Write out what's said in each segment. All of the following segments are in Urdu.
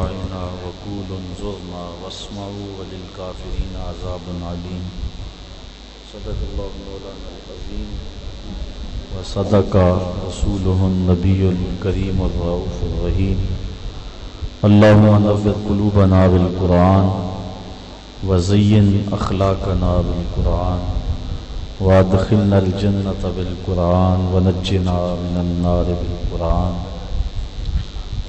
راعنا وقولوا انظرنا واسمعوا وللكافرين عذاب عليم صدق الله مولانا العظيم وصدق رسوله النبي الكريم الرؤوف الرحيم اللهم نور قلوبنا بالقرآن وزين أخلاقنا بالقرآن وادخلنا الجنة بالقرآن ونجنا من النار بالقرآن.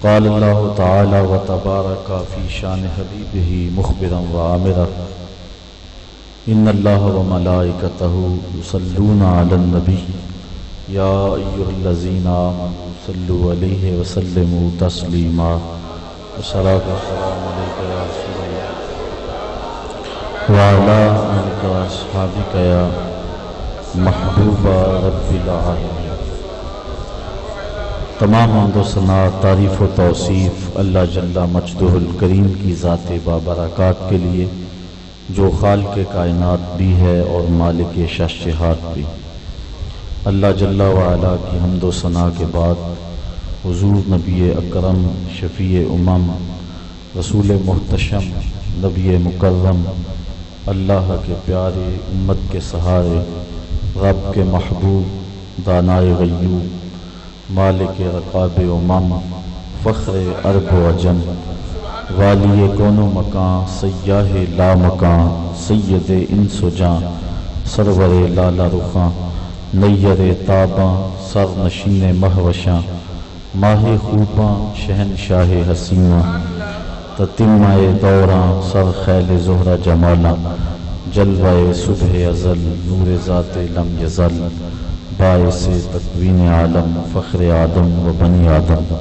قال الله تعالى وتبارك في شان حبيبه مخبرا وآمرا إن الله وملائكته يصلون على النبي يا أيها الذين آمنوا صلوا عليه وسلموا تسليما. والصلاة والسلام عليك يا رسول الله وعلى آلك وأصحابك يا محبوب رب العالمين. تمام حمد و ثنا، تعریف و توصیف اللہ جل مجدہ الکریم کی ذات بابرکات کے لیے جو خالق کائنات بھی ہے اور مالک شہنشاہات بھی. اللہ جل وعلا کی حمد و ثنا کے بعد حضور نبی اکرم شفیع امم رسول محتشم نبی مکرم اللہ کے پیارے امت کے سہارے رب کے محبوب دانائے غیوب مالک رقاب امم فخر عرب و عجم والی کون و مکان سیاہ لا مکان سید انس و جان سرور لالا رخاں نیر تاباں سر نشین مہوشاں ماہ خوباں شہنشاہ حسیناں تتمہ دوراں سر خیل زہرہ جمالاں جلوہ صبح ازل نور ذات لم یزل باعث تکوین عالم فخر آدم و بنی آدم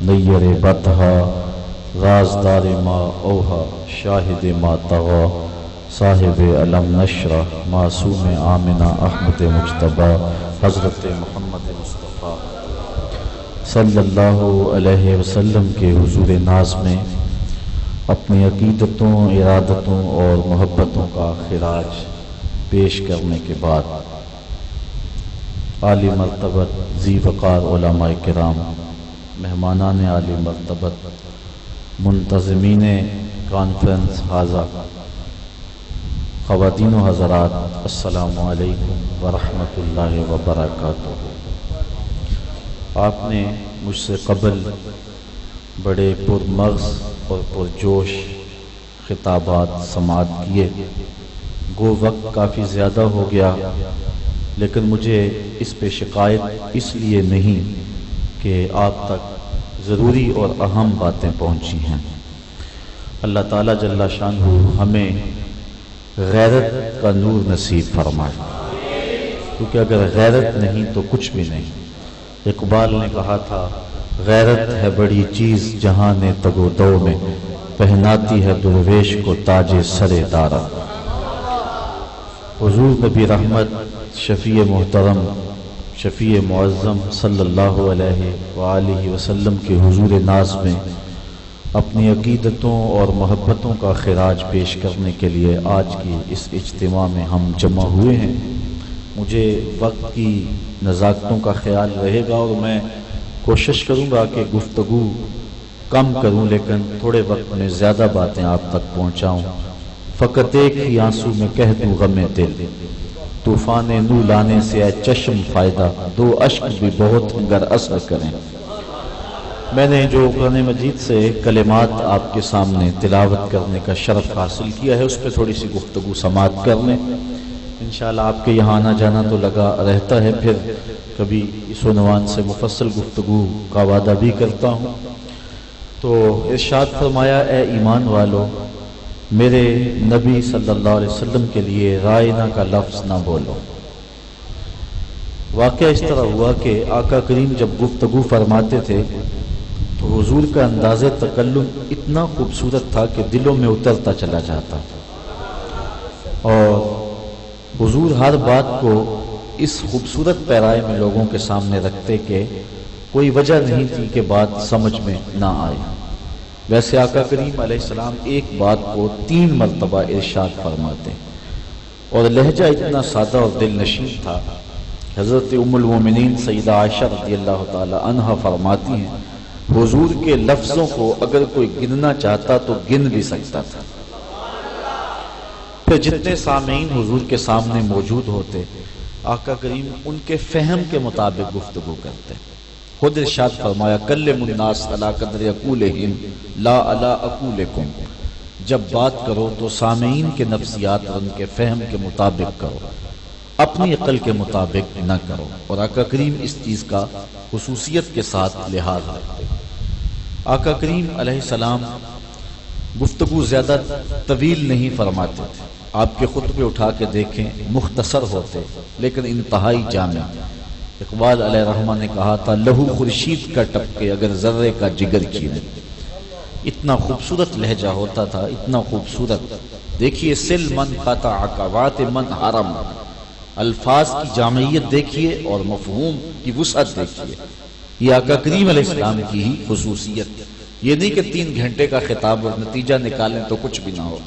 نیر بطہا رازدار ما اوہا شاہد ما طغا صاحب علم نشرہ معصوم آمنہ احمد مجتبی حضرت محمد مصطفیٰ صلی اللہ علیہ وسلم کے حضور ناز میں اپنی عقیدتوں ارادتوں اور محبتوں کا خراج پیش کرنے کے بعد عالی مرتبت ذی وقار علماء کرام مہمانان عالی مرتبت منتظمین کانفرنس حاضر خواتین و حضرات السلام علیکم ورحمۃ اللہ وبرکاتہ. آپ نے مجھ سے قبل بڑے پرمغز اور پرجوش خطابات سماعت کیے. گو وقت کافی زیادہ ہو گیا لیکن مجھے اس پہ شکایت اس لیے نہیں کہ آپ تک ضروری اور اہم باتیں پہنچی ہیں. اللہ تعالیٰ جل شانہ ہمیں غیرت کا نور نصیب فرمائے، کیونکہ اگر غیرت نہیں تو کچھ بھی نہیں. اقبال نے کہا تھا غیرت ہے بڑی چیز جہان تگ و دو میں پہناتی ہے درویش کو تاج سر دارا. حضور نبی رحمت شفیع محترم شفیع معظم صلی اللہ علیہ وآلہ وسلم کے حضور ناز میں اپنی عقیدتوں اور محبتوں کا خراج پیش کرنے کے لیے آج کی اس اجتماع میں ہم جمع ہوئے ہیں. مجھے وقت کی نزاکتوں کا خیال رہے گا اور میں کوشش کروں گا کہ گفتگو کم کروں لیکن تھوڑے وقت میں زیادہ باتیں آپ تک پہنچاؤں. فقط ایک ہی آنسو میں کہہ دوں غم دل طوفان نو لانے سے اے چشم فائدہ دو اشک بھی بہت گر اثر کریں. میں نے جو قرآن مجید سے کلمات آپ کے سامنے تلاوت کرنے کا شرف حاصل کیا ہے اس پہ تھوڑی سی گفتگو سماعت کر لیں. انشاءاللہ آپ کے یہاں آنا جانا تو لگا رہتا ہے، پھر کبھی اس عنوان سے مفصل گفتگو کا وعدہ بھی کرتا ہوں. تو ارشاد فرمایا اے ایمان والو میرے نبی صلی اللہ علیہ وسلم کے لیے رائنا کا لفظ نہ بولو. واقعہ اس طرح ہوا کہ آقا کریم جب گفتگو فرماتے تھے تو حضور کا انداز تکلم اتنا خوبصورت تھا کہ دلوں میں اترتا چلا جاتا اور حضور ہر بات کو اس خوبصورت پیرائے میں لوگوں کے سامنے رکھتے کہ کوئی وجہ نہیں تھی کہ بات سمجھ میں نہ آئے. ویسے آقا کریم علیہ السلام ایک بات کو 3 مرتبہ ارشاد فرماتے اور لہجہ اتنا سادہ اور دل نشین تھا. حضرت ام المومنین سیدہ عائشہ رضی اللہ تعالی عنہا فرماتی ہیں حضور کے لفظوں کو اگر کوئی گننا چاہتا تو گن بھی سکتا تھا۔ پھر جتنے سامعین حضور کے سامنے موجود ہوتے، آقا کریم ان کے فہم کے مطابق گفتگو کرتے۔ خود ارشاد فرمایا کلم الناس علی قدر عقولہم لا علی عقولکم، جب بات کرو تو سامعین کے نفسیات اور ان کے فہم کے مطابق کرو، اپنی عقل کے مطابق نہ کرو۔ اور آقا کریم اس چیز کا خصوصیت کے ساتھ لحاظ رکھتے۔ آقا کریم علیہ السلام گفتگو زیادہ طویل نہیں فرماتے تھے۔ آپ کے خطبے اٹھا کے دیکھیں، مختصر ہوتے لیکن انتہائی جامع۔ اقبال علیہ رحمہ نے کہا تھا لہو خورشید کا ٹپکے اگر ذرے کا جگر چیرے۔ اتنا خوبصورت لہجہ ہوتا تھا، اتنا خوبصورت۔ دیکھیے سل من قطع عقبات من حرم، الفاظ کی جامعیت دیکھیے اور مفہوم کی وسعت دیکھیے۔ یہ آقا کریم علیہ السلام کی ہی خصوصیت۔ یہ نہیں کہ 3 گھنٹے کا خطاب اور نتیجہ نکالیں تو کچھ بھی نہ ہو،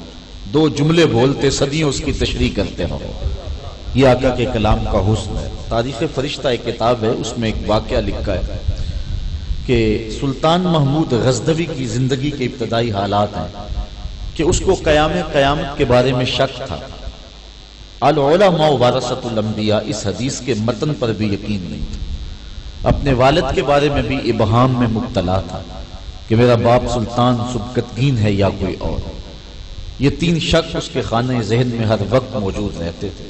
2 جملے بولتے صدیوں اس کی تشریح کرتے رہو۔ یہ آقا کے کلام کا حسن ہے۔ تاریخ فرشتہ ایک کتاب ہے، اس میں ایک واقعہ لکھا ہے کہ سلطان محمود غزنوی کی زندگی کے ابتدائی حالات ہیں کہ اس کو قیامت کے بارے میں شک تھا۔ العلماء ورثۃ الانبیاء، اس حدیث کے متن پر بھی یقین نہیں تھا۔ اپنے والد کے بارے میں بھی ابہام میں مبتلا تھا کہ میرا باپ سلطان سبکتگین ہے یا کوئی اور۔ یہ 3 شک اس کے خانہ ذہن میں ہر وقت موجود رہتے تھے۔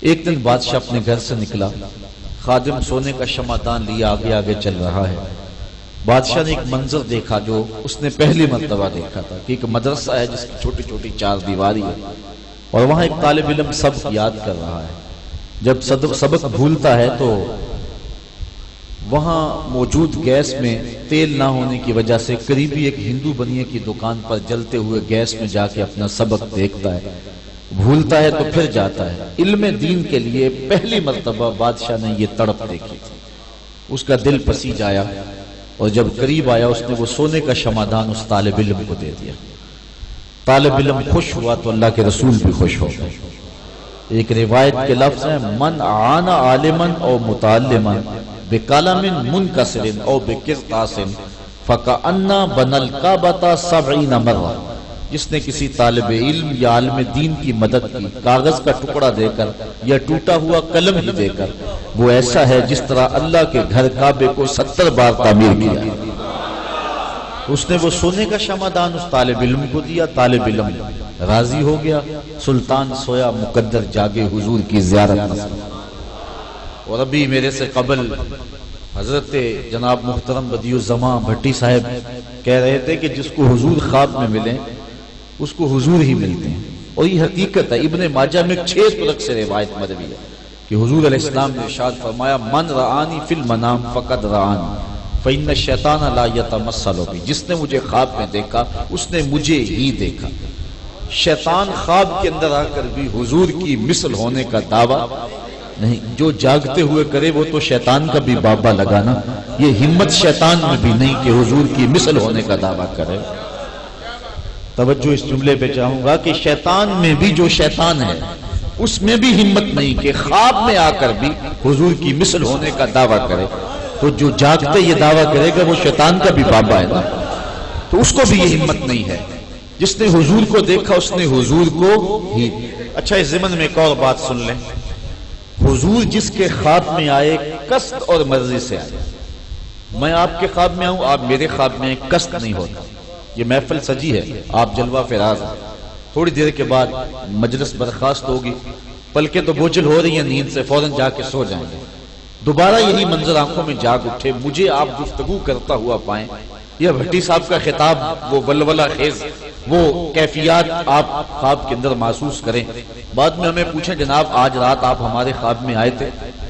ایک دن بادشاہ اپنے گھر سے نکلا، خادم سونے کا شمعدان لیا آگے آگے چل رہا ہے۔ بادشاہ نے ایک منظر دیکھا جو اس نے پہلی مرتبہ دیکھا تھا کہ ایک مدرسہ ہے جس کی چھوٹی چھوٹی 4 دیواری ہے اور وہاں ایک طالب علم سبق یاد کر رہا ہے۔ جب سبق بھولتا ہے تو وہاں موجود گیس میں تیل نہ ہونے کی وجہ سے قریبی ایک ہندو بنیے کی دکان پر جلتے ہوئے گیس میں جا کے اپنا سبق دیکھتا ہے، بھولتا ہے تو پھر جاتا ہے۔ علم دین کے لیے پہلی مرتبہ بادشاہ نے یہ تڑپ دیکھی تھی۔ اس کا دل پسیج آیا اور جب قریب آیا اس نے وہ سونے کا شمعدان اس طالب علم کو دے دیا۔ طالب علم خوش ہوا تو اللہ کے رسول بھی خوش ہو گئے۔ ایک روایت کے لفظ ہیں من اعان عالما او متعلما بقلم منکسر او بقرطاس فکأن بنى الکعبۃ 70 مرہ، جس نے کسی طالب علم یا عالم دین کی مدد کی کاغذ کا ٹکڑا دے کر یا ٹوٹا ہوا قلم ہی دے کر، وہ ایسا ہے جس طرح اللہ کے گھر کعبے کو 70 بار تعمیر کیا۔ اس نے وہ سونے کا شمعدان اس طالب علم کو دیا، طالب علم راضی ہو گیا۔ سلطان سویا، مقدر جاگے، حضور کی زیارت نصیب۔ اور ابھی میرے سے قبل حضرت جناب محترم بدیع الزماں بھٹی صاحب کہہ رہے تھے کہ جس کو حضور خواب میں ملیں اس کو حضور ہی ملتے ہیں، اور یہ حقیقت ہے۔ ابن ماجہ میں 6 طرق سے روایت مروی ہے کہ حضور علیہ السلام نے ارشاد فرمایا من رآنی فی المنام فقد رآنی فإن الشیطان لا یتمثل بی، جس نے مجھے خواب میں دیکھا اس نے مجھے ہی دیکھا۔ شیطان خواب کے اندر آ کر بھی حضور کی مثل ہونے کا دعویٰ نہیں، جو جاگتے ہوئے کرے وہ تو شیطان کا بھی بابا لگانا۔ یہ ہمت شیطان میں بھی نہیں کہ حضور کی مثل ہونے کا دعویٰ کرے۔ توجہ اس جملے پہ چاہوں گا کہ شیطان میں بھی جو شیطان ہے اس میں بھی ہمت نہیں کہ خواب میں آ کر بھی حضور کی مثل ہونے کا دعویٰ کرے، تو جو جاگتے یہ دعویٰ کرے گا وہ شیطان کا بھی بابا ہے نا، تو اس کو بھی یہ ہمت نہیں ہے۔ جس نے حضور کو دیکھا اس نے حضور کو ہی۔ اچھا اس ضمن میں ایک اور بات سن لیں، حضور جس کے خواب میں آئے قصد اور مرضی سے آئے۔ میں آپ کے خواب میں آؤں، آپ میرے خواب میں آئیں، قصد نہیں ہوتا۔ یہ محفل سجی ہے، آپ جلوہ فراز ہیں، تھوڑی دیر کے بعد مجلس برخاست ہوگی، پلکیں تو بوجھل ہو رہی ہیں نیند سے، فوراً جا کے سو جائیں گے۔ دوبارہ یہی منظر آنکھوں میں جاگ اٹھے، مجھے آپ گفتگو کرتا ہوا پائیں، یہ بھٹی صاحب کا خطاب، وہ ولولہ خیز، وہ کیفیات آپ خواب کے اندر محسوس کریں۔ بعد میں ہمیں پوچھیں جناب آج رات آپ ہمارے خواب میں آئے تھے،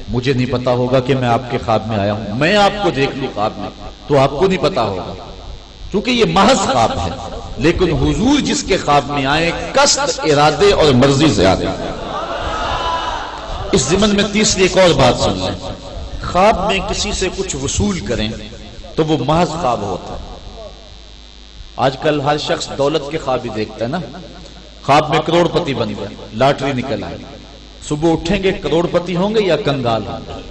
مجھے نہیں پتا ہوگا کہ میں آپ کے خواب میں آیا ہوں۔ میں آپ کو دیکھ لوں خواب میں تو آپ کو نہیں پتا ہوگا، کیونکہ یہ محض خواب ہے۔ لیکن حضور جس کے خواب میں آئے قصد، ارادے اور مرضی سے آتے ہیں۔ اس ضمن میں تیسری ایک اور بات سن لیں، خواب میں کسی سے کچھ وصول کریں تو وہ محض خواب ہوتا ہے۔ آج کل ہر شخص دولت کے خواب ہی دیکھتا ہے نا، خواب میں کروڑ پتی بن گیا، لاٹری نکل آئی، صبح اٹھیں گے کروڑ پتی ہوں گے یا کنگال ہوں گے؟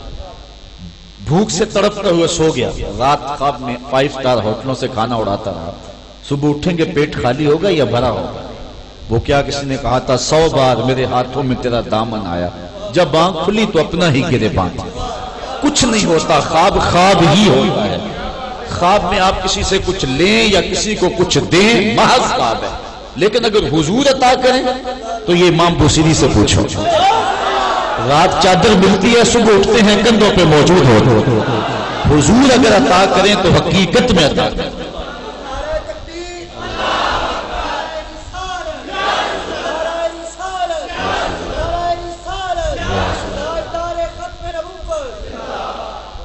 بھوک سے تڑپتا ہوا سو گیا، رات خواب میں 5 اسٹار ہوٹلوں سے کھانا اڑاتا رہا، صبح اٹھیں گے پیٹ خالی ہوگا یا بھرا ہوگا؟ وہ کیا کسی نے کہا تھا 100 بار میرے ہاتھوں میں تیرا دامن آیا، جب آنکھ کھلی تو اپنا ہی گرے باندھ۔ کچھ نہیں ہوتا، خواب خواب ہی ہوتا ہے۔ خواب میں آپ کسی سے کچھ لیں یا کسی کو کچھ دیں محض خواب ہے، لیکن اگر حضور عطا کریں تو یہ امام بوصیری سے پوچھو، رات چادر ملتی ہے، صبح اٹھتے ہیں کندھوں پہ موجود ہو۔ حضور اگر عطا کریں تو حقیقت میں عطا کریں۔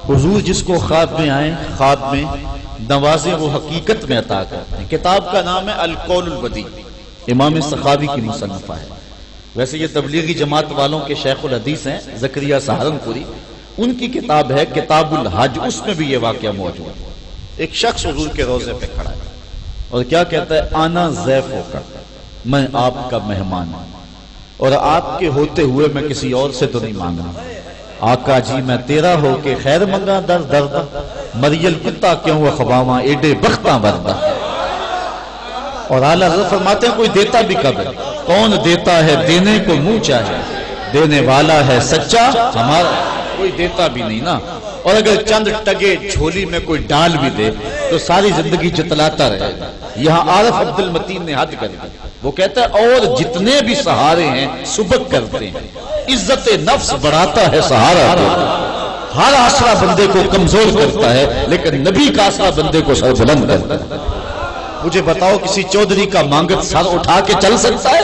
حضور جس کو خواب میں آئیں، خواب میں نوازیں، وہ حقیقت میں عطا کرتے ہیں۔ کتاب کا نام ہے القول البدیع، امام سخاوی کی مصنفہ ہے۔ ویسے یہ تبلیغی جماعت والوں کے شیخ الحدیث ہیں زکریا سہارنپوری، ان کی کتاب ہے کتاب الحج، اس میں بھی یہ واقعہ موجود ہے۔ ایک شخص حضور کے روضے پہ کھڑا ہے اور کیا کہتا ہے؟ آنا ضیف ہو کر، میں آپ کا مہمان ہوں، اور آپ کے ہوتے ہوئے میں کسی اور سے تو نہیں مانگ رہا۔ آقا جی میں تیرا ہو کے خیر منگا در دردہ، مریل کتا کیوں اخواواں ایڈے بختاں بردہ۔ اور اعلیٰ حضرت فرماتے ہیں کوئی دیتا بھی کب ہے؟ کون دیتا ہے دینے کو منہ چاہے، دینے والا ہے سچا ہمارا، کوئی دیتا بھی نہیں نا۔ اور اگر چند ٹگے جھولی میں کوئی ڈال بھی دے تو ساری زندگی چتلاتا رہے گا۔ یہاں عارف عبد المتین نے حد کر دی، وہ کہتا ہے اور جتنے بھی سہارے ہیں سبق کرتے ہیں، عزت نفس بڑھاتا ہے سہارا تو، ہر آسرا بندے کو کمزور کرتا ہے لیکن نبی کا آسرا بندے کو سر بلند کرتا ہے۔ مجھے بتاؤ کسی چودھری کا مانگت سر اٹھا کے چل سکتا ہے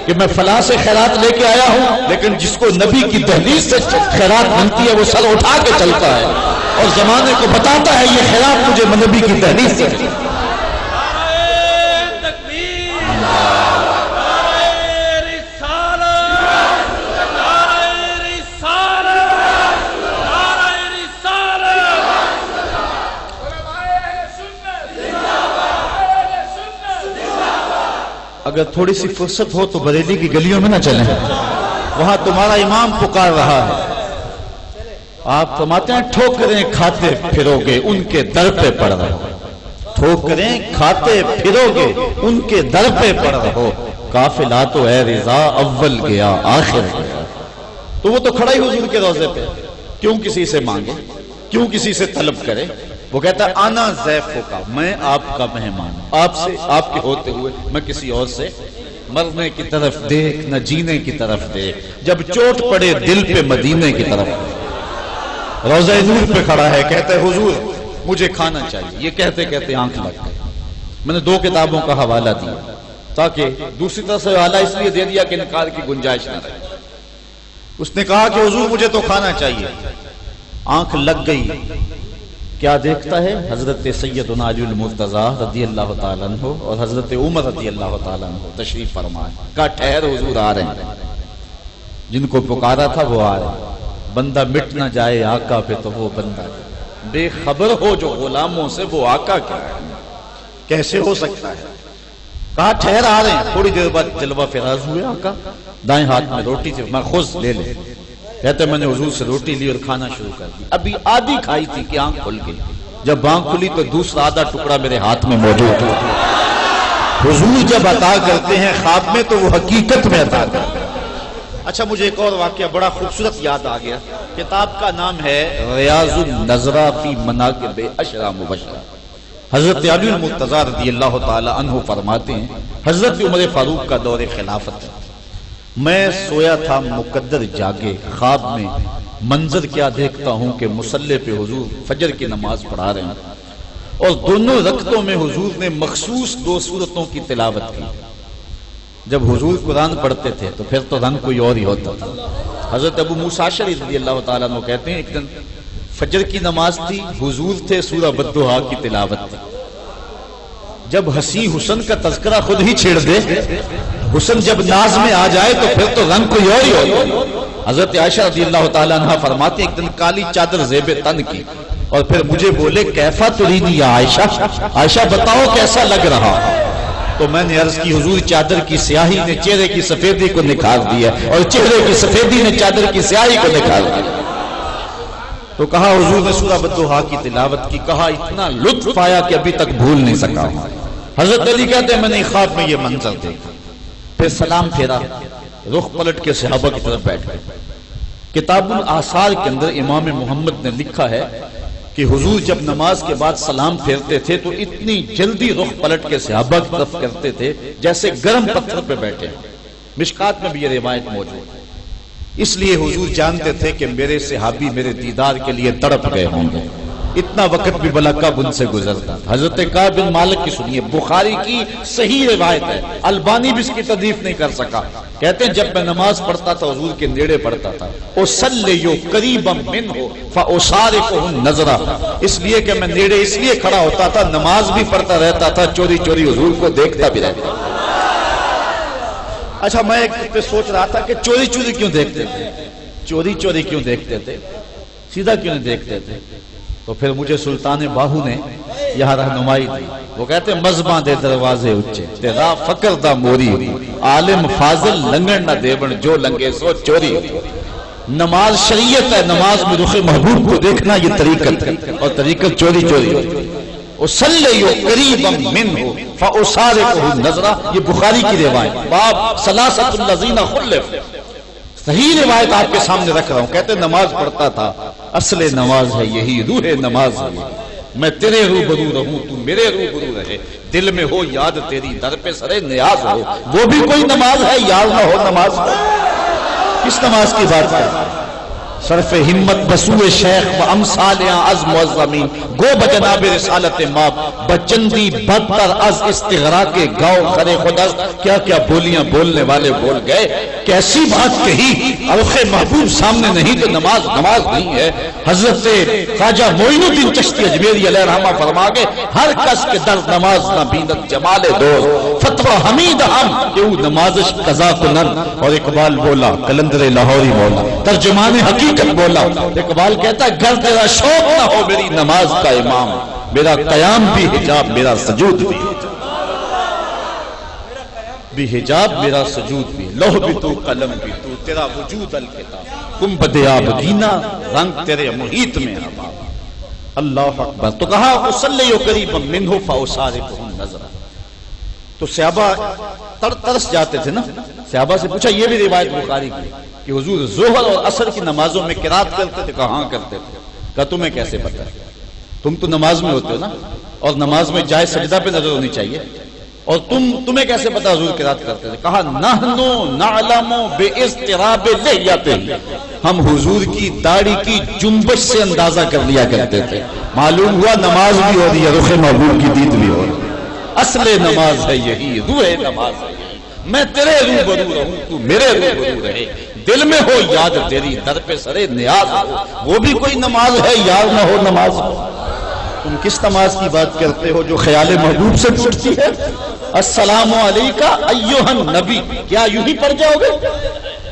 کہ میں فلاں سے خیرات لے کے آیا ہوں؟ لیکن جس کو نبی کی دہلیز سے خیرات ملتی ہے وہ سر اٹھا کے چلتا ہے اور زمانے کو بتاتا ہے یہ خیرات مجھے نبی کی دہلیز سے۔ اگر تھوڑی سی فرصت ہو تو بریلی کی گلیوں میں نہ چلیں، وہاں تمہارا امام پکار رہا ہے۔ آپ فرماتے ہیں ٹھوکریں کھاتے پھرو گے ان کے در پہ پڑ رہو، ٹھوکریں کھاتے پھرو گے ان کے در پہ پڑ رہو، قافلہ تو اے رضا اول گیا آخر گیا۔ تو وہ تو کھڑا ہی حضور کے روضے پہ، کیوں کسی سے مانگے، کیوں کسی سے طلب کرے؟ وہ کہتا ہے آنا ضیف ہوگا، میں آپ کا مہمان ہوں، آپ سے آپ کے ہوتے ہوئے میں کسی اور سے مرنے کی طرف دیکھ نہ جینے کی طرف دیکھ، جب چوٹ پڑے دل پہ مدینے کی طرف۔ روضہ نور پہ کھڑا ہے، کہتا ہے حضور مجھے کھانا چاہیے۔ یہ کہتے کہتے آنکھ لگ گئی۔ میں نے 2 کتابوں کا حوالہ دیا تاکہ دوسری طرف سے حوالہ اس لیے دے دیا کہ انکار کی گنجائش نہ رہے۔ اس نے کہا کہ حضور مجھے تو کھانا چاہیے۔ آنکھ لگ گئی، کیا دیکھتا ہے؟ حضرت سیدنا علی المرتضیٰ رضی اللہ تعالیٰ عنہ اور حضرت عمر رضی اللہ تعالیٰ عنہ تشریف فرمائے۔ کہا ٹھہر حضور آ رہے ہیں، جن کو پکارا تھا وہ آ رہے ہیں۔ بندہ مٹ نہ جائے آقا پہ تو وہ بندہ بے خبر ہو جو غلاموں سے، وہ آقا کیا ہے، کیسے ہو سکتا ہے؟ کہا ٹھہر آ رہے ہیں۔ تھوڑی دیر بعد جلوہ فراز ہوئے آقا، دائیں ہاتھ میں روٹی تھی، میں خود لے لے۔ کہتے میں نے حضور سے روٹی لی اور کھانا شروع کر دی، ابھی آدھی کھائی تھی کہ آنکھ کھل گئی۔ جب آنکھ کھلی تو دوسرا آدھا ٹکڑا میرے ہاتھ میں موجود تھا۔ حضور جب عطا کرتے ہیں خواب میں تو وہ حقیقت میں عطا کرتے ہیں۔ اچھا مجھے ایک اور واقعہ بڑا خوبصورت یاد آ گیا۔ کتاب کا نام ہے ریاض النظرہ فی مناقب اشرا مبشرہ۔ حضرت علی المرتضیٰ رضی اللہ تعالی عنہ فرماتے ہیں حضرت عمر فاروق کا دور خلافت ہے، میں سویا تھا مقدر جاگے، خواب میں منظر کیا دیکھتا ہوں کہ مصلی پہ حضور فجر کی نماز پڑھا رہے ہیں اور دونوں رکعتوں میں حضور نے مخصوص 2 سورتوں کی تلاوت کی۔ جب حضور قرآن پڑھتے تھے تو پھر تو رنگ کوئی اور ہی ہوتا تھا۔ حضرت ابو موسیٰ اشعری رضی اللہ تعالیٰ عنہ کہتے ہیں ایک دن فجر کی نماز تھی، حضور تھے، سورہ والضحیٰ کی تلاوت تھی۔ جب ہنسی حسن کا تذکرہ خود ہی چھیڑ دے، حسن جب ناز میں آ جائے تو پھر تو رنگ کوئی اور ہی ہوتا۔ حضرت عائشہ رضی اللہ تعالیٰ عنہ فرماتے ایک دن کالی چادر زیب تن کی اور پھر مجھے بولے کیفا ترینی یا عائشہ، عائشہ بتاؤ کیسا لگ رہا؟ تو میں نے عرض کی حضور چادر کی سیاہی نے چہرے کی سفیدی کو نکھار دیا اور چہرے کی سفیدی نے چادر کی سیاہی کو نکھار دیا۔ تو کہا حضور نے سورہ والضحیٰ کی تلاوت کی، کہا اتنا لطف آیا کہ ابھی تک بھول نہیں سکا ہوں۔ حضرت علی کہتے ہیں میں نے خواب میں یہ منظر دیکھا، پھر سلام پھیرا، رخ پلٹ کے صحابہ کی طرف بیٹھ گئے۔ کتاب الآثار کے اندر امام محمد نے لکھا ہے کہ حضور جب نماز کے بعد سلام پھیرتے تھے تو اتنی جلدی رخ پلٹ کے صحابہ کی طرف کرتے تھے جیسے گرم پتھر پہ بیٹھے۔ مشکات میں بھی یہ روایت موجود ہے۔ اس لیے حضور جانتے تھے کہ میرے صحابی میرے دیدار کے لیے تڑپ گئے ہوں گے، اتنا وقت بھی بلا کب ان سے گزرتا تھا۔ حضرت کعب بن مالک کی سنیے، بخاری کی صحیح روایت ہے، البانی بھی اس کی تضعیف نہیں کر سکا۔ کہتے ہیں جب میں نماز پڑھتا تھا حضور کے نیڑے پڑھتا تھا، اصلی قریبا منہ فاصارفہ نظرا، اس لیے کہ میں نیڑے اس لیے کھڑا ہوتا تھا، نماز بھی پڑھتا رہتا تھا، چوری چوری حضور کو دیکھتا بھی رہتا۔ اچھا میں ایک سوچ رہا تھا کہ چوری چوری کیوں دیکھتے تھے، چوری چوری کیوں دیکھتے تھے، سیدھا کیوں نہیں دیکھتے تھے؟ تو پھر مجھے سلطان باہو نے یہاں رہنمائی دی۔ وہ کہتے ہیں مذہباں دے دروازے اچھے، تیرا فقر دا موری، عالم فاضل لنگن نہ دیون، جو لنگے سو چوری۔ نماز شریعت ہے، نماز میں رخ محبوب کو دیکھنا یہ طریقت ہے، اور طریقت چوری چوری ہوتی۔ اصلی قریبا منہ فاصارفہ نظرا، یہ بخاری کی روایت، باب ثلاثۃ الذین خلفوا، صحیح روایت آپ کے سامنے رکھ رہا ہوں۔ کہتے ہیں نماز پڑھتا تھا، اصل نماز ہے یہی، روح نماز ہے، میں تیرے روبرو رہوں تو میرے روبرو رہے، دل میں ہو یاد تیری در پہ سرے نیاز ہو، وہ بھی کوئی نماز ہے، یاد نہ ہو نماز ہے۔ کس نماز کی بات ہے؟ صرف ہمت بسوئے شیخ و امثالیاں از معظمین، گو بجناب رسالت ماب، بچندی بدتر از استغراق گاؤ خرے خودست۔ کیا کیا بولیاں بولنے والے بول گئے، کیسی بات کہی، رخ محبوب سامنے نہیں تو نماز نماز نہیں ہے۔ حضرت خواجہ معین الدین چشتی اجمیری علیہ رحمہ فرما گئے، ہر کس کے در نماز نہ بیند جمال دوست، فتوہ حمید ہم کہ وہ نمازش قضا کنن۔ اور اقبال بولا، قلندر لاہوری بولا، ترجمان حقیقت بولا، اقبال کہتا ہے گر تیرا شوق نہ ہو میری نماز کا امام، میرا قیام بھی حجاب میرا سجود بھی حجاب میرا سجود بھی، لوح بھی تو قلم بھی تو، تیرا وجود الکتاب، کم بدیاب گینا رنگ تیرے محیط میں حباب۔ اللہ اکبر۔ تو کہا اصلی قریبا منہ فاصارفہ نظرا۔ تو صحابہ ترس جاتے تھے نا، صحابہ سے پوچھا، یہ بھی روایت بخاری کی کہ حضور ظہر اور عصر کی نمازوں میں قرات کرتے تھے، کہاں کرتے تھے؟ کہا تمہیں کیسے پتہ ہے، تم تو نماز میں ہوتے ہو نا، اور نماز میں جائے سجدہ پہ نظر ہونی چاہیے، اور تمہیں کیسے پتہ حضور قرات کرتے تھے؟ کہا نحنو نعلم باضطراب لحیتہ، ہم حضور کی داڑھی کی جنبش سے اندازہ کر لیا کرتے تھے، معلوم ہوا نماز بھی ہو رہی ہے، رخ محبوب کی دید بھی ہو رہی ہے۔ اصل نماز ہے یہی، روح نماز ہے یہی، میں تیرے روبرو رہوں تو میرے روبرو رہے، دل میں ہو یاد تیری در پہ سرے نیاز ہو، وہ بھی کوئی نماز ہے، یاد نہ ہو نماز ہو۔ تم کس نماز کی بات کرتے ہو جو خیال محبوب سے ٹوٹتی ہے؟ السلام علیکہ ایھا النبی، کیا یوں ہی پڑھ جاؤ گے؟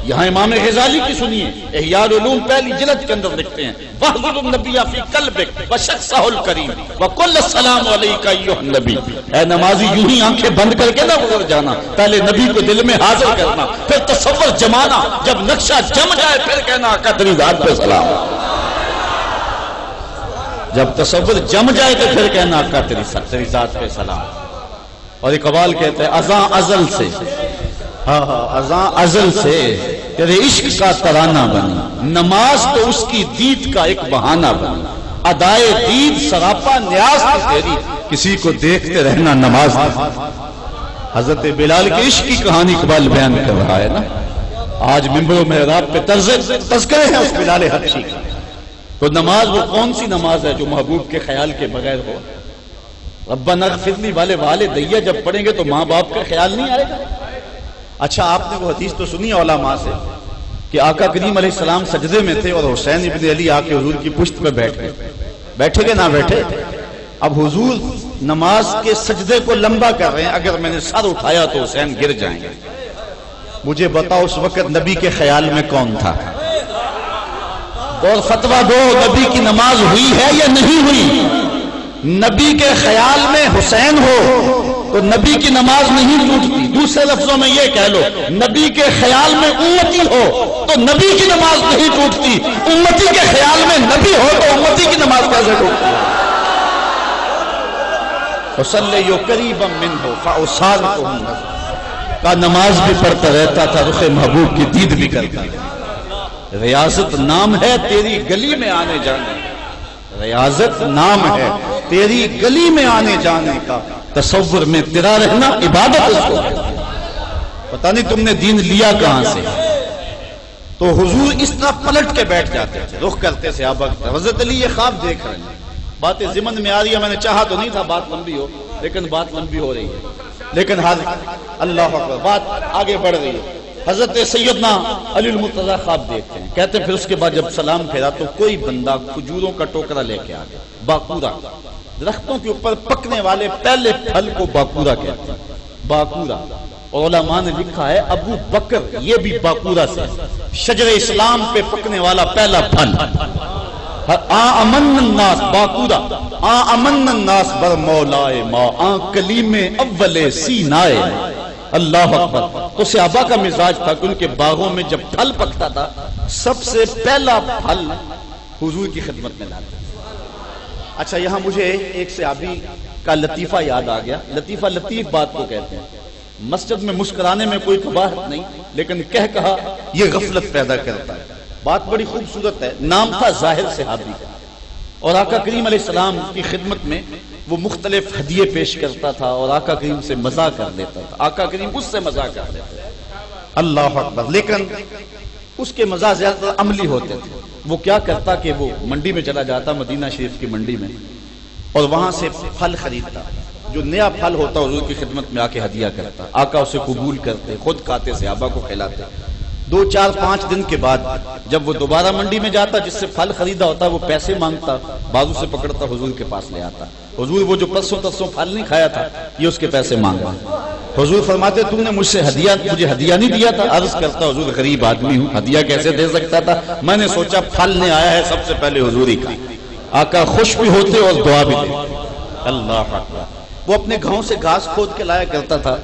یہاں امام غزالی کی سنیے، احیاء العلوم پہلی جلد کے اندر لکھتے ہیں، وَحْضُرُ النَّبِيَّ فِي قَلْبِكَ وَشَخْصَهُ الْكَرِيمِ وَقُلْ السَّلَامُ عَلَيْكَ أَيُّهَا النَّبِيُّ۔ اے نمازی یوں ہی آنکھیں بند کر کے نہ گزر جانا، پہلے نبی کو دل میں حاضر کرنا، پھر تصور جمانا، جب نقشہ جم جائے پھر کہنا آقا تیری ذات پہ سلام، جب تصور جم جائے تو پھر کہنا آقا تیری ذات پہ سلام۔ اور اقبال کہتے ہیں ازاں ازل سے، ازاں ازل سے تیرے عشق کا ترانہ بنی، نماز تو اس کی دید کا ایک بہانہ بنی، ادائے دید سراپا نیاز تھی تیری، کسی کو دیکھتے رہنا نماز نہیں۔ حضرت بلال کی عشق کی کہانی اقبال بیان کر رہا ہے نا، آج ممبر و محراب پہ تذکرے ہیں اس بلال حبشی کا۔ تو نماز وہ کون سی نماز ہے جو محبوب کے خیال کے بغیر ہو؟ ربنا اغفر لی والے والدیہ جب پڑھیں گے تو ماں باپ کا خیال نہیں آئے گا؟ اچھا آپ نے وہ حدیث تو سنی علماء سے کہ آقا کریم علیہ السلام سجدے میں تھے اور حسین ابن علی آ کے حضور کی پشت پہ بیٹھ گئے، بیٹھے گے نہ بیٹھے؟ اب حضور نماز کے سجدے کو لمبا کر رہے ہیں، اگر میں نے سر اٹھایا تو حسین گر جائیں گے، مجھے بتاؤ اس وقت نبی کے خیال میں کون تھا؟ اور فتویٰ دو، نبی کی نماز ہوئی ہے یا نہیں ہوئی؟ نبی کے خیال میں حسین ہو تو نبی کی نماز نہیں ٹوٹتی. دوسرے لفظوں میں یہ کہہ لو نبی کے خیال میں امتی ہو تو نبی کی نماز نہیں ٹوٹتی, امتی کے خیال میں نبی ہو تو امتی کی نماز کیسے ٹوٹتی؟ وَصَلِّيُ قَرِيبًا مِّنْهُ فَأُصَالِحُهُ النَّظْرَ کا نماز بھی پڑھتا رہتا تھا, رخ محبوب کی دید بھی کرتا تھا. ریاضت نام ہے تیری گلی میں آنے جانے, ریاضت نام ہے تیری گلی میں آنے جانے کا, تصور میں تیرا رہنا عبادت اس کو. پتہ نہیں تم نے دین لیا کہاں سے. تو حضور اس طرح پلٹ کے بیٹھ جاتے تھے, رخ کرتے صحابہ کی طرف. حضرت علی یہ خواب دیکھ رہے ہیں, باتیں ضمن میں آ رہی ہے, میں نے چاہا تو نہیں تھا بات لمبی ہو, لیکن بات لمبی ہو رہی ہے. لیکن اللہ اکبر, بات آگے بڑھ رہی ہے. حضرت سیدنا علی المرتضی خواب دیکھتے ہیں, کہتے ہیں پھر اس کے بعد جب سلام پھیرا تو کوئی بندہ کھجوروں کا ٹوکرا لے کے آ گیا. باقورہ, درختوں کے اوپر پکنے والے پہلے پھل کو باقورہ کہتے ہیں. باقورہ, اور علماء نے لکھا ہے ابو بکر یہ بھی باقورہ سے, شجر اسلام پہ پکنے والا پہلا پھل. آمن الناس باقورہ, آمن الناس بر مولائے ما, کلیم اول سینائے. اللہ اکبر. تو صحابہ کا مزاج تھا کہ ان کے باغوں میں جب پھل پکتا تھا سب سے پہلا پھل حضور کی خدمت میں لاتے. اچھا, یہاں مجھے ایک صحابی کا لطیفہ یاد آ گیا. لطیفہ لطیف بات کو کہتے ہیں. مسجد میں مسکرانے میں کوئی قباحت نہیں, لیکن کہہ کہا یہ غفلت پیدا کرتا ہے. بات بڑی خوبصورت ہے. نام تھا ظاہر صحابی کا, اور آقا کریم علیہ السلام کی خدمت میں وہ مختلف ہدیے پیش کرتا تھا اور آقا کریم سے مزاح کر لیتا تھا. آقا کریم اس سے مزاح کر لیتے تھے. اللہ اکبر. لیکن اس کے مزاح زیادہ تر عملی ہوتے تھے. وہ کیا کرتا کہ وہ منڈی میں چلا جاتا, مدینہ شریف کی منڈی میں, اور وہاں سے پھل خریدتا. جو نیا پھل ہوتا حضور کی خدمت میں آ کے ہدیہ کرتا. آقا اسے قبول کرتے, خود کھاتے, صحابہ کو کھلاتے. 2 4 5 دن کے بعد جب وہ دوبارہ منڈی میں جاتا, جس سے پھل خریدا ہوتا وہ پیسے مانگتا, بازو سے پکڑتا, حضور کے پاس لے آتا. حضور وہ جو پرسوں ترسوں پھل نہیں کھایا تھا یہ اس کے پیسے مانگا. حضور فرماتے تم نے مجھے ہدیہ نہیں دیا تھا. عرض کرتا حضور غریب آدمی ہوں, ہدیہ کیسے دے سکتا تھا, میں نے سوچا پھل نے آیا ہے سب سے پہلے حضور ہی کا. آقا خوش بھی ہوتے اور دعا بھی دیتے. اللہ اکبر. وہ اپنے گھاؤں سے گھاس کھود کے لایا کرتا تھا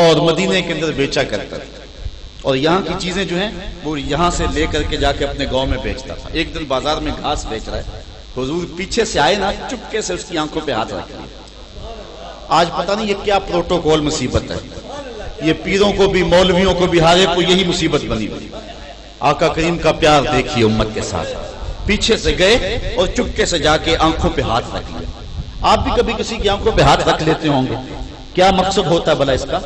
اور مدینے کے اندر بیچا کرتا تھا, اور یہاں کی چیزیں جو ہیں وہ یہاں سے لے کر کے جا کے اپنے گاؤں میں بیچتا تھا. ایک دن بازار میں گھاس بیچ رہا ہے, حضور پیچھے سے آئے نا, چپکے سے اس کی آنکھوں پہ ہاتھ رکھ دیا. آج پتہ نہیں یہ کیا پروٹوکول مصیبت ہے, یہ پیروں کو بھی مولویوں کو بھی ہارے کو یہی مصیبت بنی ہوئی. آقا کریم کا پیار دیکھیے امت کے ساتھ. پیچھے سے گئے اور چپکے سے جا کے آنکھوں پہ ہاتھ رکھ لیا. آپ بھی کبھی کسی کی آنکھوں پہ ہاتھ رکھ لیتے ہوں گے, کیا مقصد ہوتا ہے بھلا اس کا,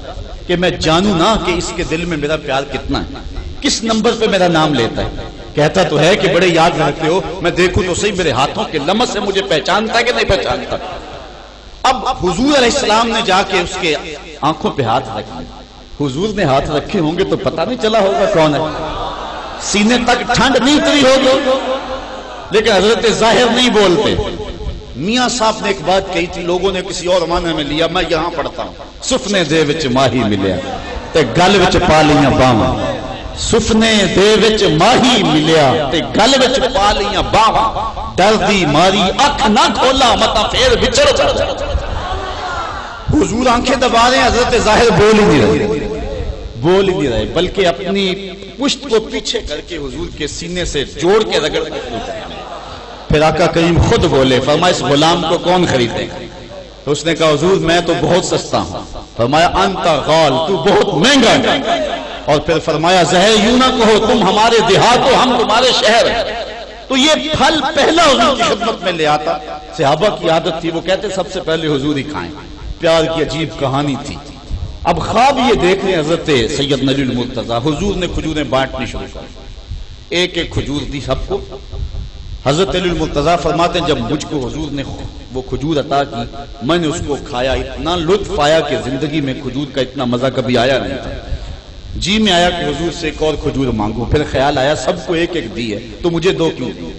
کہ میں جانوں نا کہ اس کے دل میں میرا پیار کتنا ہے, کس نمبر پہ میرا نام لیتا ہے. کہتا تو ہے کہ بڑے یاد رکھتے ہو, میں دیکھوں تو صحیح میرے ہاتھوں کے لمس سے مجھے پہچانتا ہے کہ نہیں پہچانتا. اب حضور علیہ السلام نے جا کے اس کے آنکھوں پہ ہاتھ رکھے. حضور نے ہاتھ رکھے ہوں گے تو پتہ نہیں چلا ہوگا کون ہے, سینے تک ٹھنڈ نہیں اتری ہوگی, لیکن حضرت ظاہر نہیں بولتے. میاں صاحب نے ایک بات کہی تھی, لوگوں نے کسی اور معنی میں لیا, میں یہاں پڑھتا ہوں. سفنے دے وچ ماہی ملیا تے گل وچ پا لیاں باواں. سفنے دے وچ ماہی ملیا تے گل وچ پا لیاں باواں. ڈر دی ماری اکھ نہ کھولا متا پھر وچڑ جا. حضور آنکھیں دبا رہے ہیں, حضرت ظاہر بول ہی نہیں رہے, بلکہ اپنی پشت کو پیچھے کر کے حضور کے سینے سے جوڑ کے رگڑ کے. پھر آقا کریم خود بولے, فرمایا اس غلام کو کون خریدے گا؟ تو اس نے کہا حضور میں تو بہت سستا ہوں. فرمایا انت غال, تو بہت مہنگا ہے. اور پھر فرمایا زہر یوں نہ کہو, تم ہمارے دیہات ہو, ہم تمہارے شہر ہیں. تو یہ پھل پہلا حضور کی خدمت میں لے آتا. صحابہ کی عادت تھی, وہ کہتے سب سے پہلے حضور ہی کھائیں. پیار کی عجیب کہانی تھی. اب خواب یہ دیکھ رہے ہیں حضرت سیدنا علی المرتضی, حضور نے کھجوریں بانٹنی شروع کر, ایک ایک کھجور دی سب کو. حضرت علی المرتضی فرماتے ہیں جب مجھ کو حضور نے وہ کھجور عطا کی, میں نے اس کو کھایا, اتنا لطف آیا کہ زندگی میں کھجور کا اتنا مزہ کبھی آیا نہیں تھا. جی میں آیا کہ حضور سے ایک اور کھجور مانگوں. پھر خیال آیا سب کو ایک ایک دی ہے تو مجھے 2 کیوں دی.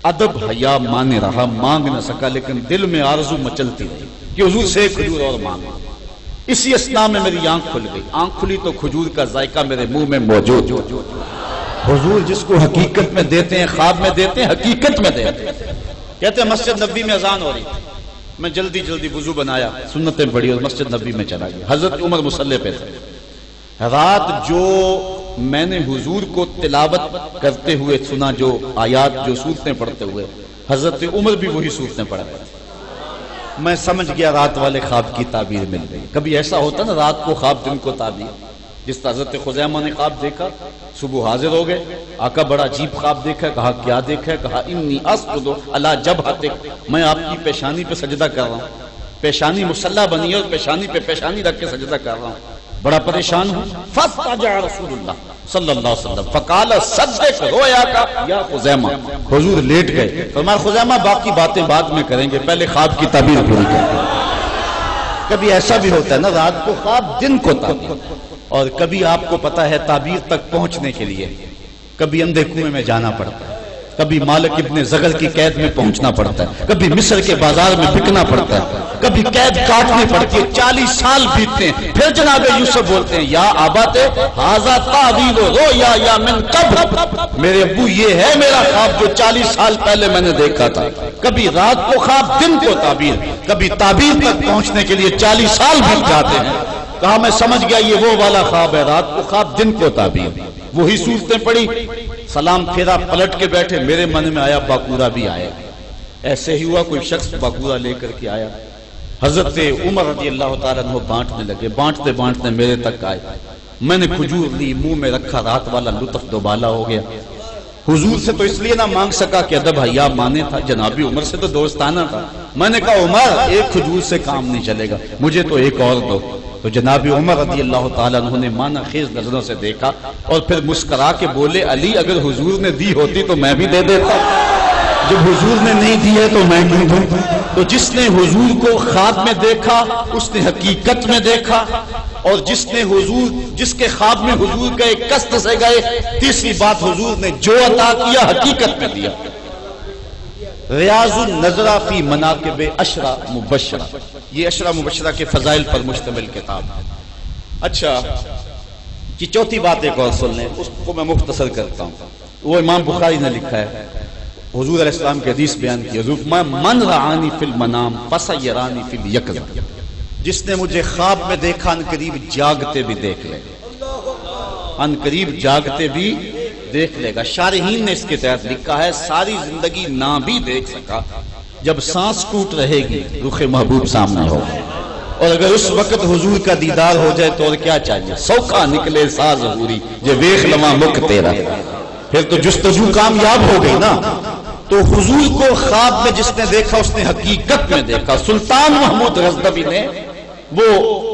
ادب حیا مانے رہا, مانگ نہ سکا, لیکن دل میں آرزو مچلتی رہی کہ حضور سے ایک کھجور اور مانگا. اسی اسنا میں میری آنکھ کھل گئی. آنکھ کھلی تو کھجور کا ذائقہ میرے منہ میں موجود. حضور جس کو حقیقت میں دیتے ہیں, خواب میں دیتے ہیں, حقیقت میں دیتے ہیں. کہتے ہیں مسجد نبوی میں اذان ہو رہی, میں جلدی جلدی وضو بنایا، سنتیں پڑھی اور مسجد نبی میں چلا گیا۔ حضرت عمر مصلی پہ تھے۔ رات جو میں نے حضور کو تلاوت کرتے ہوئے سنا، جو آیات، جو سورتیں پڑھتے ہوئے، حضرت عمر بھی وہی سورتیں پڑھ رہے تھے۔ میں سمجھ گیا رات والے خواب کی تعبیر مل گئی۔ کبھی ایسا ہوتا نا رات کو خواب دن کو تعبیر، جس طرح حضرت خزیمہ نے خواب دیکھا، صبح حاضر ہو گئے، آقا بڑا عجیب خواب دیکھا، کہا کیا دیکھا ہے؟ کہا انی اسجد علی جبہتک، میں آپ کی پیشانی پہ سجدہ کر رہا ہوں، پیشانی مصلی بنی ہے اور پیشانی پہ پیشانی رکھ کے سجدہ کر رہا ہوں، بڑا پریشان ہوں۔ فاضطجع رسول اللہ صلی اللہ علیہ وسلم فقال صدق رویاک یا خزیمہ، حضور لیٹ گئے، فرمایا خزیمہ باقی باتیں بعد میں کریں گے، پہلے خواب کی تعبیر پوری کریں۔ کبھی ایسا بھی ہوتا ہے نا رات کو خواب دن کو تعبیر، اور کبھی آپ کو پتا ہے تعبیر تک پہنچنے کے لیے کبھی اندھے کنویں میں جانا پڑتا ہے، کبھی مالک ابن زغل کی قید میں پہنچنا پڑتا ہے، کبھی مصر کے بازار میں بکنا پڑتا ہے، کبھی قید کاٹنی پڑتی ہے، 40 سال بیتتے ہیں، پھر جناب یوسف بولتے ہیں یا آبات ھذا تعویل رؤیا یا من قبل، میرے ابو یہ ہے میرا خواب جو 40 سال پہلے میں نے دیکھا تھا۔ کبھی رات کو خواب دن کو تعبیر، کبھی تعبیر تک پہنچنے کے لیے 40 سال بیت جاتے ہیں۔ کہا میں سمجھ گیا یہ وہ والا خواب ہے، رات کو خواب دن کو تعبیر، وہی صورتیں پڑھی، سلام پھیرا، پلٹ کے بیٹھے، میرے من میں آیا باقورہ بھی آیا۔ ایسے ہی ہوا کوئی شخص باقورہ لے کر کے آیا، حضرت عمر رضی اللہ تعالیٰ عنہ بانٹنے لگے، بانٹتے بانٹتے میرے تک آئے، میں نے کھجور لی، منہ میں رکھا، رات والا لطف دوبالا ہو گیا۔ حضور سے تو اس لیے نہ مانگ سکا کہ ادب حیا مانے تھا، جنابی عمر سے تو دوستانہ تھا، میں نے کہا عمر ایک کھجور سے کام نہیں چلے گا، مجھے تو ایک اور دو۔ تو جناب عمر رضی اللہ تعالیٰ عنہ نے مانا خیز نظروں سے دیکھا اور پھر مسکرا کے بولے علی اگر حضور نے دی ہوتی تو میں بھی دے دیتا، جب حضور نے نہیں دی ہے تو میں کیوں دوں؟ تو جس نے حضور کو خواب میں دیکھا اس نے حقیقت میں دیکھا، اور جس کے خواب میں حضور گئے قصد سے گئے، تیسری بات حضور نے جو عطا کیا حقیقت میں دیا۔ ریاض النظرہ فی مناقب عشرہ مبشرہ، یہ عشرہ مبشرہ کے فضائل پر مشتمل کتاب ہے۔ اچھا یہ چوتھی بات ایک اور سن لیں، اس کو میں مختصر کرتا ہوں، وہ امام بخاری نے لکھا ہے، حضور علیہ السلام کی حدیث بیان کی، حضور من رعانی فی المنام فسیرانی فی الیقظہ، جس نے مجھے خواب میں دیکھا ان قریب جاگتے بھی دیکھ لے گا، ان قریب جاگتے بھی دیکھ لے گا۔ شارحین نے اس کے تحت لکھا ہے ساری زندگی نہ بھی دیکھ سکا، جب سانس ٹوٹ رہے گی رخ محبوب سامنے ہو، اور اگر اس وقت حضور کا دیدار ہو جائے تو اور کیا چاہیے، سوکھا نکلے ساز ظہوری جے ویخ لواں مکھ تیرا، پھر تو جستجو کامیاب ہو گئی نا۔ تو حضور کو خواب میں جس نے دیکھا اس نے حقیقت میں دیکھا۔ سلطان محمود غزنوی نے وہ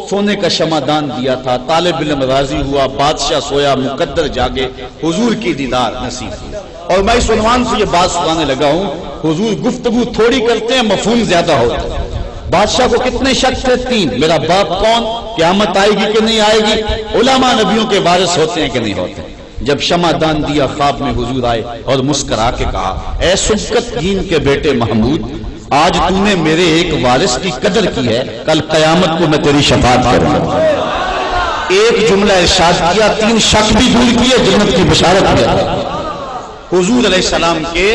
سونے کا شمعدان دیا تھا، طالب علم راضی ہوا، بادشاہ سویا، مقدر جاگے، حضور کی دیدار نصیب ہوئی۔ اور میں اس عنوان سے یہ بات سنانے لگا ہوں، حضور گفتگو تھوڑی کرتے ہیں، مفہوم زیادہ ہوتا ہے۔ بادشاہ کو کتنے شک تھے؟ 3، میرا باپ کون، قیامت آئے گی کہ نہیں آئے گی، علماء نبیوں کے وارث ہوتے ہیں کہ نہیں ہوتے۔ جب شمعدان دیا خواب میں حضور آئے اور مسکرا کے کہا اے سبکت دین کے بیٹے محمود، آج تو نے میرے ایک وارث کی قدر کی ہے، کل قیامت کو میں تیری شفاعت کروں گا۔ ایک جملہ ارشاد کیا، 3 شک بھی دور کیے، جنت کی بشارت کیا۔ حضور علیہ السلام کے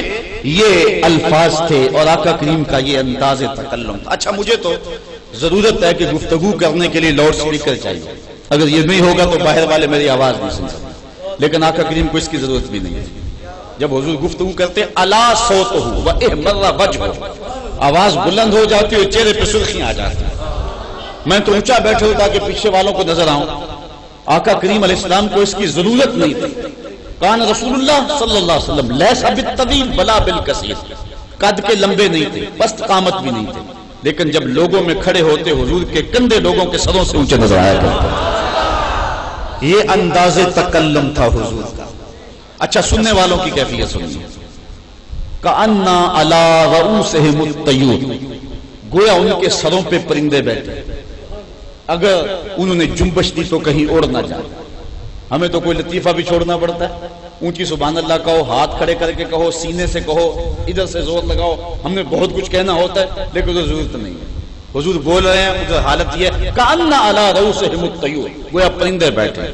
یہ الفاظ تھے اور آقا کریم کا یہ انداز تکلم تھا۔ اچھا مجھے تو ضرورت ہے کہ گفتگو کرنے کے لیے لاؤڈ سپیکر چاہیے، اگر یہ نہیں ہوگا تو باہر والے میری آواز نہیں سن سکتے، لیکن آقا کریم کو اس کی ضرورت بھی نہیں ہے۔ جب حضور گفتگو کرتے الا صوتہ و احمر وجہہ، آواز بلند ہو جاتی ہے، چہرے پہ سرخیاں آ جاتی ہیں۔ میں تو اونچا بیٹھا ہوں تاکہ پیچھے والوں کو نظر آؤں۔ آقا کریم علیہ السلام کو اس کی ضرورت نہیں تھی۔ کان رسول اللہ صلی اللہ علیہ وسلم لیس بالطویل بلا بالکثیر، قد کے لمبے نہیں تھے، پست قامت بھی نہیں تھے، لیکن جب لوگوں میں کھڑے ہوتے حضور کے کندھے لوگوں کے سروں سے اونچے نظر آیا کرتے۔ یہ انداز تکلم تھا حضور کا۔ اچھا سننے والوں کی کیفیت سنیے، کأنَّا عَلَىٰ رؤوسِهِمُ الطَّیُّورُ، گویا ان کے سروں پہ پرندے بیٹھے، اگر انہوں نے جنبش دی تو کہیں اڑ نہ جائے۔ ہمیں تو کوئی لطیفہ بھی چھوڑنا پڑتا ہے، اونچی سبحان اللہ کہو، ہاتھ کھڑے کر کے کہو، سینے سے کہو، ادھر سے زور لگاؤ، ہم نے بہت کچھ کہنا ہوتا ہے لیکن ادھر ضرورت نہیں ہے۔ حضور بول رہے ہیں، ادھر حالت یہ ہے کأنَّا عَلَىٰ رؤوسِهِمُ الطَّیُّورُ، گویا پرندے بیٹھے۔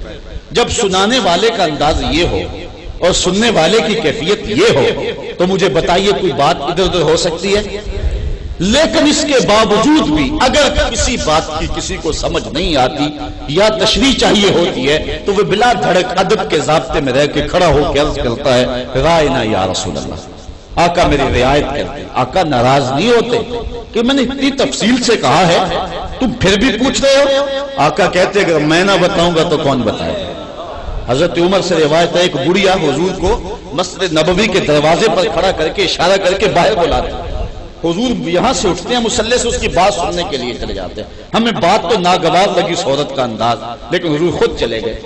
جب سنانے والے کا انداز یہ ہو اور سننے والے کی کیفیت یہ ہو تو مجھے بتائیے کوئی بات ادھر ادھر ہو سکتی ہے؟ لیکن اس کے باوجود بھی اگر کسی بات کی کسی کو سمجھ نہیں آتی یا تشریح چاہیے ہوتی ہے تو وہ بلا دھڑک ادب کے ضابطے میں رہ کے کھڑا ہو کے عرض کرتا ہے رائنا یا رسول اللہ، آقا میری رعایت کرتے۔ آقا ناراض نہیں ہوتے کہ میں نے اتنی تفصیل سے کہا ہے تم پھر بھی پوچھ رہے ہو؟ آقا کہتے اگر میں نہ بتاؤں گا تو کون بتائے گا؟ حضرت عمر سے روایت ہے ایک بڑھیا حضور کو مسجد نبوی کے دروازے پر کھڑا کر کے اشارہ کر کے باہر بلاتے ہیں۔ حضور یہاں سے اٹھتے ہیں مصلی سے اس کی بات سننے کے لیے چلے جاتے ہیں۔ ہمیں بات تو ناگوار لگی اس عورت کا انداز، لیکن حضور خود چلے گئے۔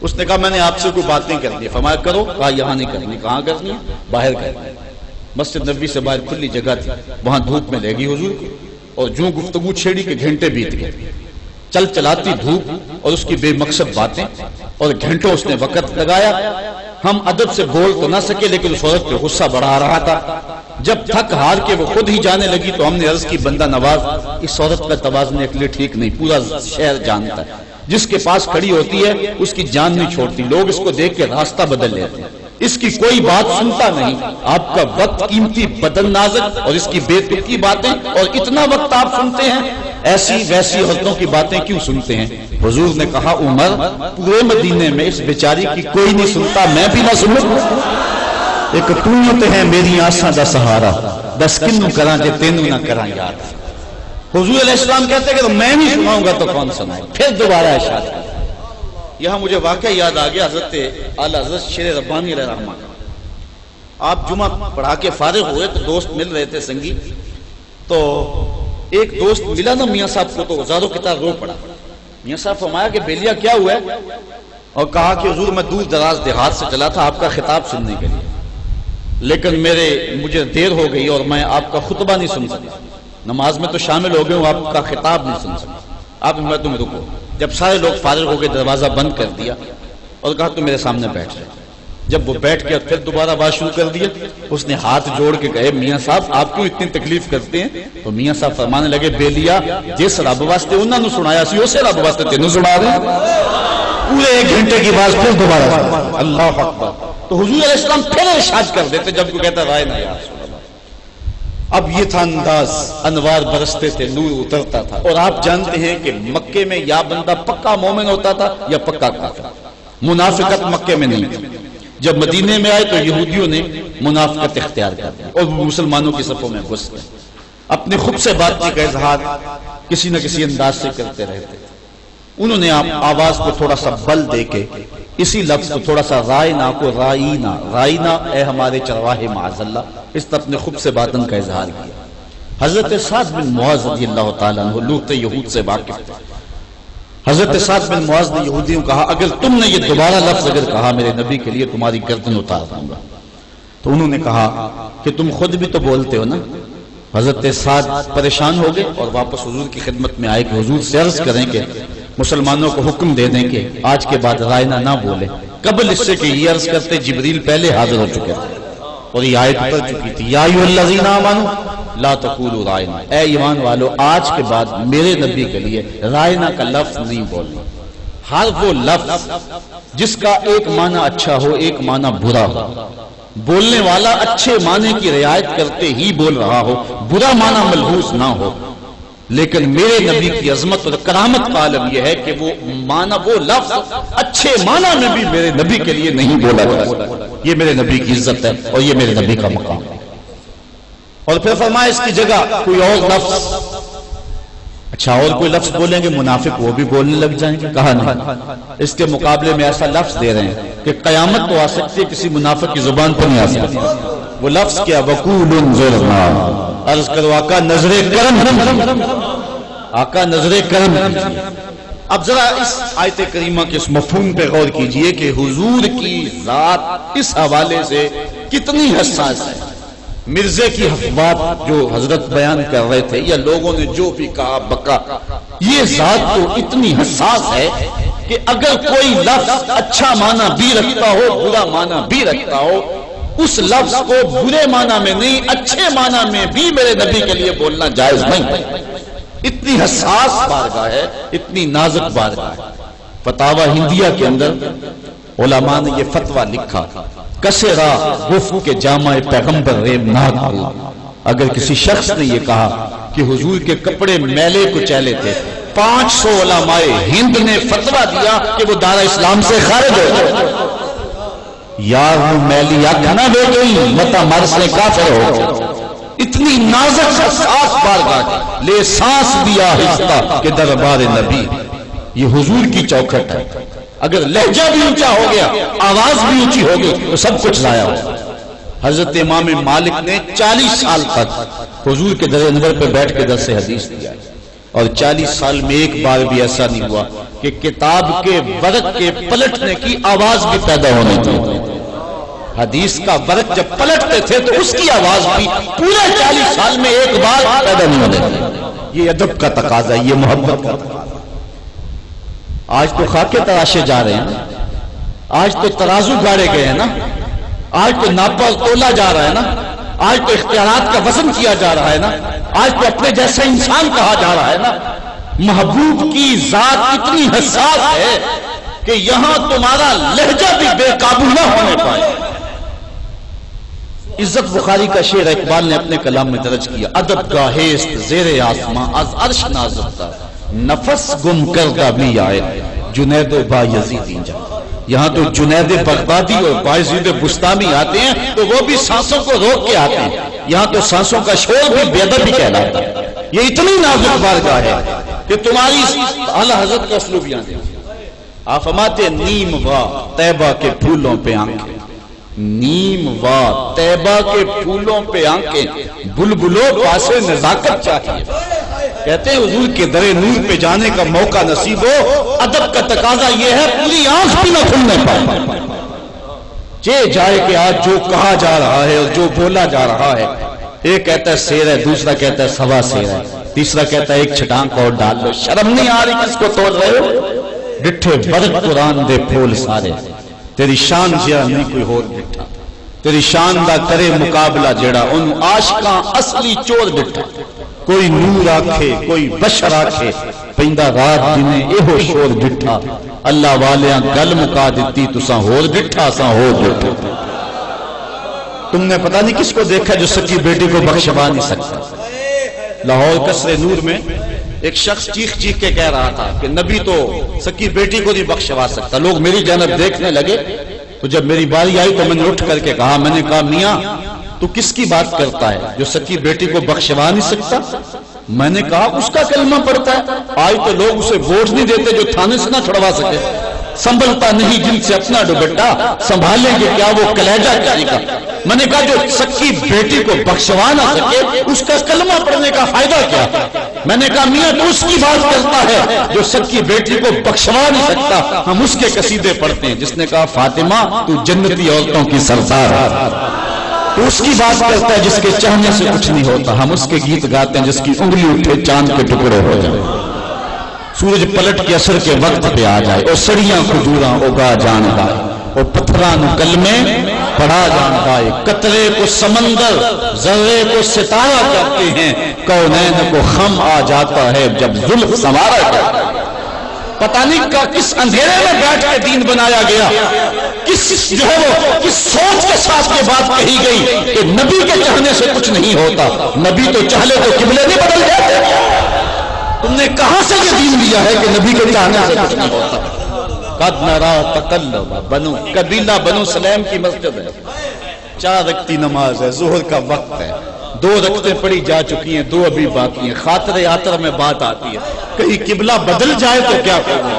اس نے کہا میں نے آپ سے کوئی بات نہیں کرنی، فرمایا کرو، کہا یہاں نہیں کرنی، کہاں کرنی ہے؟ باہر کرنی ہے۔ مسجد نبوی سے باہر کھلی جگہ تھی، وہاں دھوپ میں لے گئی حضور کو، اور جو گفتگو چھیڑی کے گھنٹے بیت گئے، چل چلاتی دھوپ اور اس کی بے مقصد باتیں، اور گھنٹوں اس نے وقت لگایا۔ ہم ادب سے بول تو نہ سکے لیکن اس عورت پہ غصہ بڑھا رہا تھا۔ جب تھک ہار کے وہ خود ہی جانے لگی تو ہم نے عرض کی بندہ نواز اس عورت کا توازن ایک لیے ٹھیک نہیں، پورا شہر جانتا ہے، جس کے پاس کھڑی ہوتی ہے اس کی جان نہیں چھوڑتی، لوگ اس کو دیکھ کے راستہ بدل لیتے ہیں، اس کی کوئی بات سنتا نہیں۔ آپ کا وقت قیمتی، بدن نازک، اور اس کی بے تکی باتیں، اور اتنا وقت آپ سنتے ہیں، ایسی ویسی عورتوں کی باتیں کیوں سنتے ہیں؟ حضور نے کہا عمر پورے مدینے میں اس بیچاری کی کوئی نہیں سنتا، میں بھی نہ سنوں؟ ایک تو ہے میری آساں دا سہارا، دس کنوں کراں جے تینوں نہ کراں یار۔ حضور علیہ السلام کہتے ہیں کہ میں نہیں سناؤں گا تو کون سنائے؟ پھر دوبارہ ارشاد کیا۔ یہاں مجھے واقعہ یاد آ گیا حضرت اعلیٰ حضرت شیر ربانی علیہ رحمہ کا۔ آپ جمعہ پڑھا کے فارغ ہوئے تو دوست مل رہے تھے سنگی، تو ایک دوست ملا نا میاں صاحب کو تو زاروں کی طرح رو پڑا۔ میاں صاحب فرمایا کہ بیلیا کیا ہوا ہے؟ اور کہا کہ حضور میں دور دراز دیہات سے چلا تھا آپ کا خطاب سننے کے لیے، لیکن مجھے دیر ہو گئی اور میں آپ کا خطبہ نہیں سن سکا، نماز میں تو شامل ہو گئے ہوں، آپ کا خطاب نہیں سن سکا۔ آپ نے تمہیں رکو۔ جب سارے لوگ فارغ ہو گئے دروازہ بند کر دیا اور کہا تم میرے سامنے بیٹھ جائے۔ جب وہ بیٹھ گیا پھر دوبارہ بات شروع کر دیا۔ اس نے ہاتھ جوڑ کے کہے میاں صاحب آپ کیوں اتنی تکلیف کرتے ہیں؟ تو میاں صاحب فرمانے لگے بیلیا جس رب واسطے انہوں نے سنایا سی اسے رب واسطے تینوں سنا رہے ہیں۔ پورے ایک گھنٹے کی بات پھر دوبارہ اللہ اکبر۔ تو حضور علیہ السلام پھر ارشاد کر دیتے جب کوئی کہتا رائے نہ یا رسول اللہ۔ اب یہ تھا انداز، انوار برستے تھے، نور اترتا تھا۔ اور آپ جانتے ہیں کہ مکے میں یا بندہ پکا مومن ہوتا تھا یا پکا کافر، منافقت مکے میں نہیں تھی۔ جب مدینے میں آئے تو یہودیوں نے منافقت اختیار کر دی اور مسلمانوں کی صفوں میں گھس گئے، اپنے خود سے بات کا اظہار کسی نہ کسی انداز سے کرتے رہتے۔ انہوں نے آواز کو تھوڑا سا بل دے کے اسی لفظ کو تھوڑا سا رائنا کو رائنا، رائنا اے ہمارے چرواہے معاذ اللہ، اس نے اپنے خود سے باطن کا اظہار کیا۔ حضرت سعد بن معاذ رضی اللہ تعالیٰ عنہ لوگ یہود سے واقف تھے۔ حضرت سعد بن معاذ نے یہودیوں کہا اگر تم نے یہ دوبارہ لفظ اگر کہا میرے نبی کے لیے تمہاری گردن اتار دوں گا۔ تو انہوں نے کہا کہ تم خود بھی تو بولتے ہو نا۔ حضرت سعد پریشان ہو گئے اور واپس حضور کی خدمت میں آئے کہ حضور سے عرض کریں کہ مسلمانوں کو حکم دے دیں کہ آج کے بعد رائنا نہ بولے۔ قبل اس سے کہ یہ عرض کرتے جبریل پہلے حاضر ہو چکے تھے اور یہ آیت اتر چکی تھی یا ایھا الذین آمنوا لا تقولوا رائنا، اے ایمان والو آج کے بعد میرے نبی کے لیے رائنا کا لفظ نہیں بولنا۔ ہر وہ لفظ جس کا ایک معنی اچھا ہو ایک معنی برا ہو، بولنے والا اچھے معنی کی رعایت کرتے ہی بول رہا ہو، برا معنی ملحوظ نہ ہو، لیکن میرے نبی کی عظمت اور کرامت کا عالم یہ ہے کہ وہ معنی وہ لفظ اچھے معنی میں بھی میرے نبی کے لیے نہیں بولا جائے۔ یہ میرے نبی کی عزت ہے اور یہ میرے نبی کا مقام ہے۔ اور پھر فرمایا اس کی جگہ کوئی اور لفظ، اچھا اور کوئی لفظ بولیں گے منافق وہ بھی بولنے لگ جائیں گے، کہا نہیں، اس کے مقابلے میں ایسا لفظ دے رہے ہیں کہ قیامت تو آ سکتی ہے کسی منافق کی زبان پر نہیں آ سکتی۔ وہ لفظ کیا؟ وقول انظرنا، عرض کرو آقا نظر کرم، آقا نظر کرم کیجیے۔ اب ذرا اس آیت کریمہ کے اس مفہوم پہ غور کیجئے کہ حضور کی ذات اس حوالے سے کتنی حساس ہے۔ مرزے کی افواہ جو حضرت بیان کر رہے تھے یا لوگوں نے جو بھی کہا بکا، یہ ذات تو اتنی حساس ہے کہ اگر کوئی لفظ اچھا معنی بھی رکھتا ہو برا معنی بھی رکھتا ہو، اس لفظ کو برے معنی میں نہیں اچھے معنی میں بھی میرے نبی کے لیے بولنا جائز نہیں۔ اتنی حساس بارگاہ ہے، اتنی نازک بارگاہ ہے۔ فتاوی ہندیہ کے اندر علماء نے یہ فتویٰ لکھا، کسرا گفت کے جامع پیغمبر ریمناک ہو، اگر کسی شخص نے یہ کہا کہ حضور کے کپڑے میلے کچیلے تھے، 500 علماء ہند نے فتویٰ دیا کہ وہ دار اسلام سے خارج ہو گئے. یار وہ میلی اکھ نہ بے گئی متا مرس نے کافر ہو. اتنی نازک حساس بارگاہ لے سانس بھی آہستہ کہ دربار نبی. یہ حضور کی چوکھٹ ہے. اگر لہجہ بھی اونچا ہو گیا، آواز بھی اونچی ہو گئی تو سب کچھ ضائع ہو. حضرت امام مالک نے 40 سال تک حضور کے در انور پہ بیٹھ کے درس حدیث دیا، اور 40 سال میں ایک بار بھی ایسا نہیں ہوا کہ کتاب کے ورق کے پلٹنے کی آواز بھی پیدا ہونے تھی. حدیث کا ورق جب پلٹتے تھے تو اس کی آواز بھی پورے 40 سال میں ایک بار پیدا نہیں ہونے تھی. یہ ادب کا تقاضا ہے، یہ محبت کا تقاضا. آج تو خاکے تراشے جا رہے ہیں، آج تو ترازو گاڑے گئے ہیں نا، آج تو ناپا اور تولا جا رہا ہے نا، آج تو اختیارات کا وزن کیا جا رہا ہے نا، آج تو اپنے جیسا انسان کہا جا رہا ہے نا. محبوب کی ذات اتنی حساس ہے کہ یہاں تمہارا لہجہ بھی بے قابو نہ ہونے پائے. عزت بخاری کا شعر اقبال نے اپنے کلام میں درج کیا: ادب گاہست زیر آسماں از عرش نازکتا، نفس گم کردہ بھی آئے جنید و بایزید اینجا. یہاں تو جنید بغدادی اور بایزید بستامی آتے ہیں تو وہ بھی سانسوں کو روک کے آتے ہیں. یہاں تو سانسوں کا شور بھی بے ادب بھی کہلاتا ہے. یہ اتنی نازک بارگاہ ہے کہ تمہاری اعلیٰ حضرت کا اسلوب یہاں دے. آپ فرماتے نیم وا طیبہ کے پھولوں پہ آنکھیں، نیم وا طیبہ کے پھولوں پہ آنکھیں، بلبلو پاسے نزاکت چاہیے. کہتے ہیں حضور کے در نور پہ جانے کا موقع نصیب ہو، ادب کا تقاضا یہ ہے پوری آنکھ بھی نہ کھلنے پائے. چے جائے کہ آج جو کہا جا رہا ہے اور جو بولا جا رہا ہے، ایک کہتا ہے سیر ہے، دوسرا کہتا ہے سوا سیر ہے، تیسرا کہتا ہے ایک چھٹانک اور ڈال دو. شرم نہیں آ رہی کس کو توڑ رہے ہو؟ ڈٹھے برق قرآن دے پھول سارے، تیری شان جیا نہیں کوئی ہور ڈٹھا، تیری شان دا کرے مقابلہ جڑا ان عاشقاں اصلی چور ڈٹھا. کوئی نور آکھے کوئی بشر آکھے، پیندہ رات جنہیں ایہو شور ڈٹھا. اللہ والیاں گل مکا دیتی تساں ہور ڈٹھا ساں ہور ڈٹھا. تم نے پتہ نہیں کس کو دیکھا جو سکی بیٹی کو بخشوا نہیں سکتا. لاہور قصر نور میں ایک شخص چیخ چیخ کے کہہ رہا تھا کہ نبی تو سکی بیٹی کو نہیں بخشوا سکتا. لوگ میری جانب دیکھنے لگے تو جب میری باری آئی تو میں نے اٹھ کر کے کہا، میں نے کہا میاں تو کس کی بات کرتا ہے جو سکی بیٹی کو بخشوا نہیں سکتا؟ میں نے کہا اس کا کلمہ پڑھتا ہے. آج تو لوگ اسے ووٹ نہیں دیتے جو تھانے سے نہ چھڑوا سکے. سنبھلتا نہیں جن سے اپنا دوپٹہ، سنبھالیں گے کیا وہ کلیجہ کسی کا. میں نے کہا جو سکی بیٹی کو بخشوا نہ سکے اس کا کلمہ پڑھنے کا فائدہ کیا؟ میں نے کہا میاں تو اس کی بات کرتا ہے جو سکی بیٹی کو بخشوا نہیں سکتا. ہم اس کے قصیدے پڑھتے ہیں. جس نے کہا فاطمہ تو جنتی عورتوں کی سردار ہے، تو اس کی بات کرتا ہے جس کے چاہنے سے کچھ نہیں ہوتا. ہم اس کے گیت گاتے ہیں جس کی انگلی اٹھے چاند کے ٹکڑے ہو جائے، سورج پلٹ کے اثر کے وقت پہ آ جائے، اور سڑیاں کھجوراں اگا جان گائے، اور پتھران کلمے پڑھا جان گائے. قطرے کو سمندر ذرے کو ستارہ کہتے ہیں، کونین کو خم آ جاتا ہے جب زلف سنوارا جاتا ہے. پتہ نہیں کس اندھیرے میں بیٹھ کے دین بنایا گیا، کس جو ہے وہ کس سوچ کے ساتھ یہ بات کہی گئی کہ نبی کے چاہنے سے کچھ نہیں ہوتا. نبی تو چاہلے تو قبلے نہیں بدل جاتے. تم نے کہاں سے یہ دین لیا ہے کہ نبی کے چاہنے سے کچھ نہیں ہوتا؟ قد نرا تقلب بنو قبیلہ بنو سلیم کی مسجد ہے، 4 رکعتی نماز ہے، ظہر کا وقت ہے، 2 رکعتیں پڑھی جا چکی ہیں، 2 ابھی باقی ہیں. خاطر عطر میں بات آتی ہے کہیں قبلہ بدل جائے تو کیا کرنا.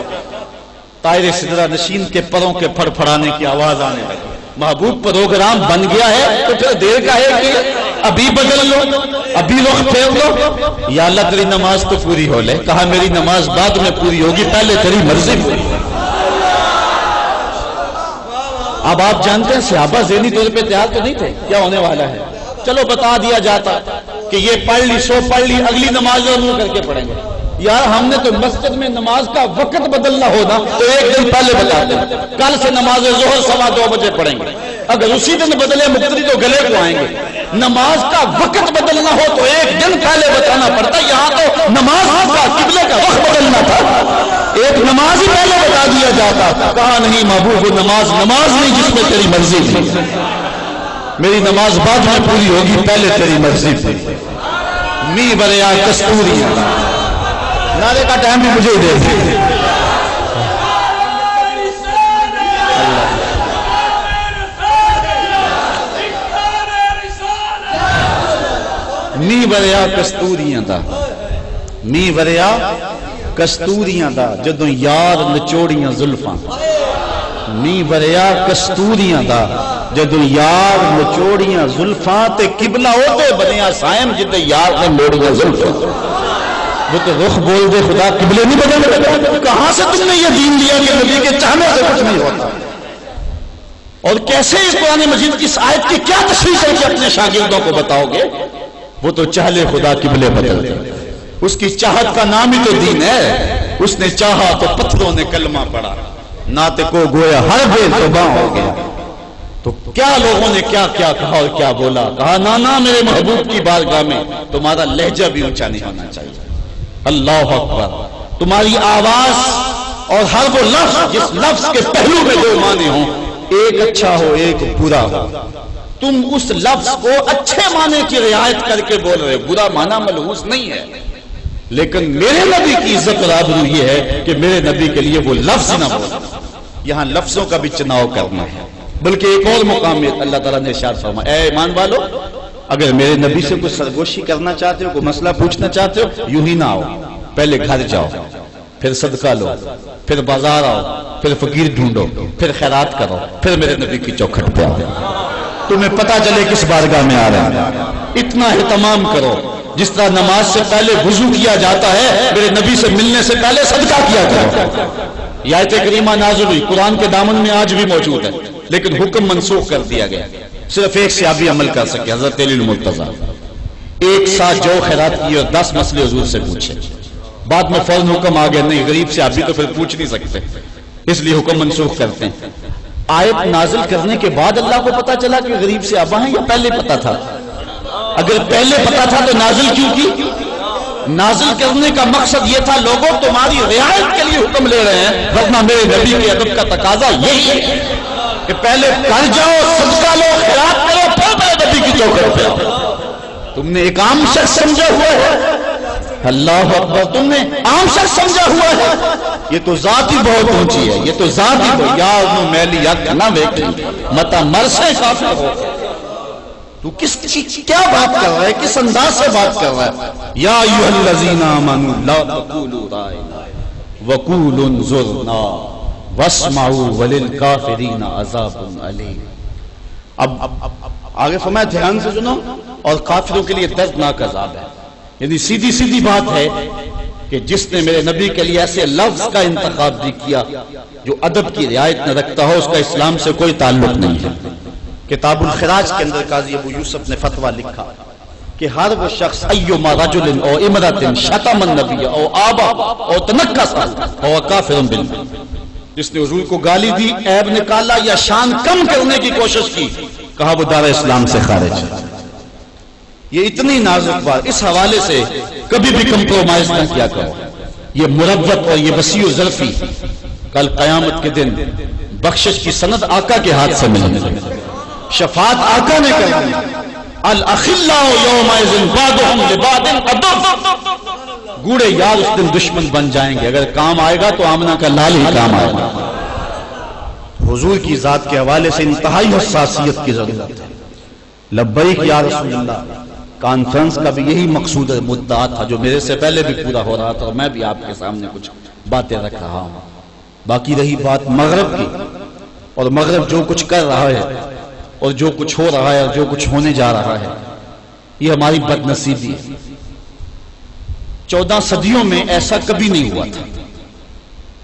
طائر سدرہ نشین کے پروں کے پھڑ پھڑانے کی آواز آنے لگی. محبوب پروگرام بن گیا ہے تو پھر دیر کا ہے کہ ابھی بدل لو، ابھی رخ پھیر لو. یا اللہ تیری نماز تو پوری ہو لے. کہا میری نماز بعد میں پوری ہوگی، پہلے تیری مرضی پوری. اب آپ جانتے ہیں صحابہ ذہنی طور پہ تیار تو نہیں تھے کیا ہونے والا ہے. چلو بتا دیا جاتا کہ یہ پڑھ لی سو پڑھ لی، اگلی نماز ضرور کر کے پڑھیں گے. یار ہم نے تو مسجد میں نماز کا وقت بدلنا ہونا تو ایک دن پہلے بتاتے ہیں کل سے نماز ظہر 2:15 بجے پڑھیں گے. اگر اسی دن بدلے مقتدی تو گلے کو آئیں گے. نماز کا وقت بدلنا ہو تو ایک دن پہلے بتانا پڑتا. یہاں تو نماز کا قبلے کا وقت بدلنا تھا، ایک نماز ہی پہلے بتا دیا جاتا. کہا نہیں محبوب نماز نہیں جس میں تیری مرضی تھی. میری نماز بعد میں پوری ہوگی، پہلے تیری مرضی پوری۔ می بریا کستوری، نعرے کا ٹائم بھی مجھے ہی دے دے۔ می بریا کستوریاں دا، می بریا کستوریاں دا، جدوں یار نچوڑیاں زلفاں، می بریا کستوریاں دا، جدوں یار نچوڑیاں زلفاں، تے قبلہ ہوتے بنیا سائم جدے یار نے موڑیاں زلفاں۔ وہ تو رخ بول دے خدا قبلے نہیں بدل۔ کہاں سے تم نے یہ دین لیا کہ نبی کے چاہنے سے کچھ نہیں ہوتا؟ اور کیسے اس قرآن مجید کی آیت کی کیا تشریح ہے کہ اپنے شاگردوں کو بتاؤ گے؟ وہ تو چاہلے خدا قبلے بدل دے، اس کی چاہت کا نام ہی تو دین ہے۔ اس نے چاہا تو پتھروں نے کلمہ پڑھا، نعت کو گویا ہر بے زباں ہو گیا۔ تو کیا لوگوں نے کیا کیا کہا اور کیا بولا؟ کہا نانا میرے محبوب کی بارگاہ میں تمہارا لہجہ بھی اونچا نہیں ہونا چاہیے۔ اللہ اکبر، تمہاری آواز اور ہر وہ لفظ جس لفظ کے پہلو میں دو معنی ہوں، ایک اچھا ہو ایک برا ہو، تم اس لفظ کو اچھے معنی کی رعایت کر کے بول رہے، برا معنی ملحوظ نہیں ہے۔ لیکن میرے نبی کی عزت اور آبرو یہ ہے کہ میرے نبی کے لیے وہ لفظ نہ بولے۔ یہاں لفظوں کا بھی چناؤ کرنا ہے۔ بلکہ ایک اور مقام میں اللہ تعالیٰ نے ارشاد فرمایا، اے ایمان والو، اگر میرے نبی سے کوئی سرگوشی کرنا چاہتے ہو، کوئی مسئلہ پوچھنا چاہتے ہو، یوں ہی نہ آؤ، پہلے گھر جاؤ، پھر صدقہ لو، پھر بازار آؤ، پھر فقیر ڈھونڈو، پھر خیرات کرو، پھر میرے نبی کی چوکھٹ پہ آؤ، تمہیں پتہ چلے کس بارگاہ میں آ رہے ہیں۔ اتنا اہتمام کرو، جس طرح نماز سے پہلے وضو کیا جاتا ہے، میرے نبی سے ملنے سے پہلے صدقہ کیا کرو۔ یہ آیت کریمہ نازل ہوئی، قرآن کے دامن میں آج بھی موجود ہے، لیکن حکم منسوخ کر دیا گیا، صرف ایک صحابی عمل کر سکے، حضرت علی المرتضیٰ۔ ایک ساتھ جو خیرات کی اور 10 مسئلے حضور سے پوچھے، بعد میں فوراً حکم آ گیا نہیں، غریب صحابی تو پھر پوچھ نہیں سکتے، اس لیے حکم منسوخ کرتے ہیں۔ آیت نازل کرنے کے بعد اللہ کو پتا چلا کہ غریب صحابہ ہیں یا پہلے پتا تھا؟ اگر پہلے پتا تھا تو نازل کیوں کی؟ نازل کرنے کا مقصد یہ تھا لوگوں تمہاری رعایت کے لیے حکم لے رہے ہیں، ورنہ میرے نبی کے ادب کا تقاضا یہی ہے کہ پہلے گھر جاؤ، صدقہ لو، خیرات کرو، پھر میرے نبی کی چوکھٹ پہ آؤ۔ تم نے ایک عام شخص سمجھا ہوا ہے، اللہ اکبر، تم نے عام شخص سمجھا ہوا ہے، یہ تو ذات ہی بہت اونچی ہے، یہ تو ذات ہی بہت، یا انہوں میلی یا نہ ویکھی متا مرسے کافر ہو۔ تو کس کیا بات کر رہا ہے، کس انداز سے بات کر رہا ہے؟ یا ایھا الذین آمنوا لا تقولوا رائنا وقولوا انظرنا واسمعوا وللکافرین عذاب علیم۔ اب آگے فرمایا دھیان سے سنو، اور کافروں کے لیے دردناک عذاب ہے۔ یعنی سیدھی سیدھی بات ہے کہ جس نے میرے نبی کے لیے ایسے لفظ کا انتخاب بھی کیا جو ادب کی رعایت نہ رکھتا ہو، اس کا اسلام سے کوئی تعلق نہیں ہے۔ کتاب الخراج کے اندر قاضی ابو یوسف نے فتویٰ لکھا کہ ہر وہ شخص ایما رجل او امرأۃ شتم النبی او آبا او تنکس او کافر باللہ، جس نے حضور کو گالی دی، عیب نکالا یا شان کم کرنے کی کوشش کی، کہا وہ دار اسلام سے خارج ہے۔ یہ اتنی نازک بات، اس حوالے سے کبھی بھی کمپرومائز نہ کیا کرو۔ یہ مروت اور یہ وسیع و ظرفی کل قیامت کے دن بخشش کی سند آقا کے ہاتھ سے ملنے، شفاعت آقا نے کرنی۔ الاخلاء یومئذ بعضهم لبعض عدو، گوڑے یار اس دن دشمن بن جائیں گے، اگر کام آئے گا تو آمنہ کا لال ہی کام آئے گا۔ حضور کی ذات کے حوالے سے انتہائی حساسیت کی ضرورت ہے۔ لبیک یا رسول اللہ کانفرنس کا بھی یہی مقصود مدعا تھا جو میرے سے پہلے بھی پورا ہو رہا تھا، اور میں بھی آپ کے سامنے کچھ باتیں رکھ رہا ہوں۔ باقی رہی بات مغرب کی، اور مغرب جو کچھ کر رہا ہے اور جو کچھ ہو رہا ہے اور جو کچھ ہونے جا رہا ہے، یہ ہماری بد نصیبی ہے۔ 14 صدیوں میں ایسا کبھی نہیں ہوا تھا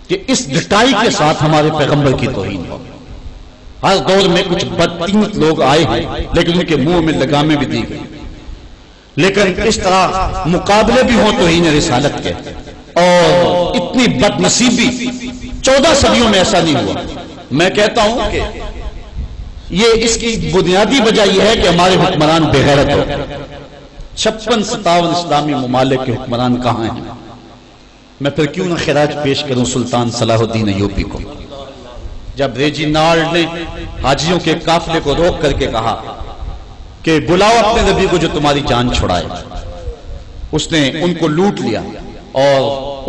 کہ اس ڈٹائی کے ساتھ ہمارے پیغمبر کی توہین ہو۔ ہر دور میں کچھ بدتمیز لوگ آئے ہیں، لیکن ان کے منہ میں لگامیں بھی دی گئی، لیکن اس طرح مقابلے بھی ہوں توہین رسالت کے، اور اتنی بد نصیبی 14 صدیوں میں ایسا نہیں ہوا۔ میں کہتا ہوں کہ یہ اس کی بنیادی وجہ یہ ہے کہ ہمارے حکمران بے غیرت ہو۔ 56-57 اسلامی ممالک کے حکمران کہاں ہیں؟ میں پھر کیوں نہ خراج پیش کروں سلطان صلاح الدین ایوبی کو، جب ریجینالڈ نے حاجیوں کے قافلے کو روک کر کے کہا کہ بلاؤ اپنے نبی کو جو تمہاری جان چھڑائے۔ اس نے ان کو لوٹ لیا اور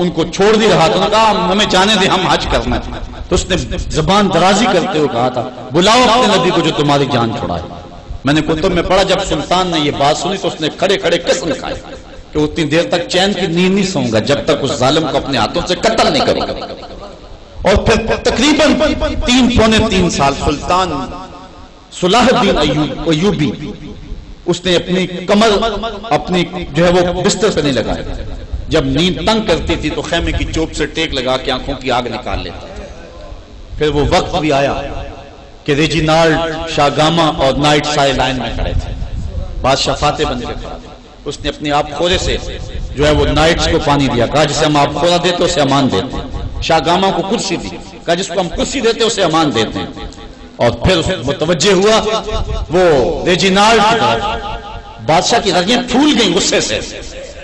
ان کو چھوڑ دی رہا تھا، کہا ہمیں جانے دے، ہم حج کرنا تھا۔ تو اس نے زبان درازی کرتے ہوئے کہا تھا بلاؤ اپنے نبی کو جو تمہاری جان چھڑائے۔ میں نے کتب میں پڑھا جب سلطان نے یہ بات سنی تو اس نے کھڑے کھڑے قسم کھائی کہ اتنی دیر تک چین کی نیند نہیں سوؤں گا جب تک اس ظالم کو اپنے ہاتھوں سے قتل نہیں کروں گا۔ اور پھر تقریباً 3 پونے 3 سال سلطان صلاح الدین ایوبی اس نے اپنی کمر اپنی جو ہے وہ بستر پہ نہیں لگائی۔ جب نیند تنگ کرتی تھی تو خیمے کی چوب سے ٹیک لگا کے آنکھوں کی آگ نکال لیتا۔ پھر وہ وقت بھی آیا کہ ریجینالڈ، شاگاما اور نائٹ سائے لائن میں کھڑے تھے، بادشاہ فاتح بن کے کھڑا تھا۔ اس نے اپنی آپ خورے سے جو ہے وہ نائٹس کو پانی دیا، کہا جسے ہم آپ خورا دیتے اسے امان دیتے ہیں۔ شاگاما کو کرسی دی، کہا جس کو ہم کرسی دیتے اسے امان دیتے ہیں۔ اور پھر متوجہ ہوا وہ ریجینالڈ کی طرف، بادشاہ کی رگیں پھول گئیں غصے سے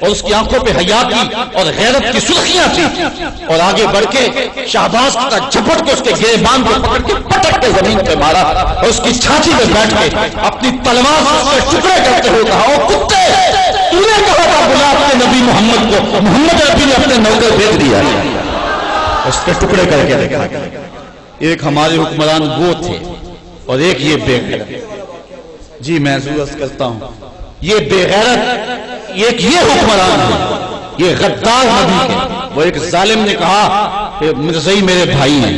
اور اس کی آنکھوں پہ حیا کی اور غیرت کی سرخیاں تھی، اور آگے بڑھ کے شہباز کا جھپٹ کے اس کے گریبان کو پکڑ کے پٹک کے زمین پہ مارا اور اس کی چھاتی پہ بیٹھ کے اپنی تلوار سے اس کے ٹکڑے کرتے ہوئے کہا او کتے، تو نے کہا تھا بلا اپنے نبی محمد کو، محمد نبی نے اپنے نوکر بھیج دیا، اس کے ٹکڑے کر کے دیکھا۔ ایک ہمارے حکمران وہ تھے اور ایک یہ بے غیرت۔ جی میں عرض کرتا ہوں یہ بے غیرت ایک یہ حکمران ہے، یہ غدار نبی کے۔ وہ ایک ظالم نے کہا کہ مرزائی میرے بھائی ہیں،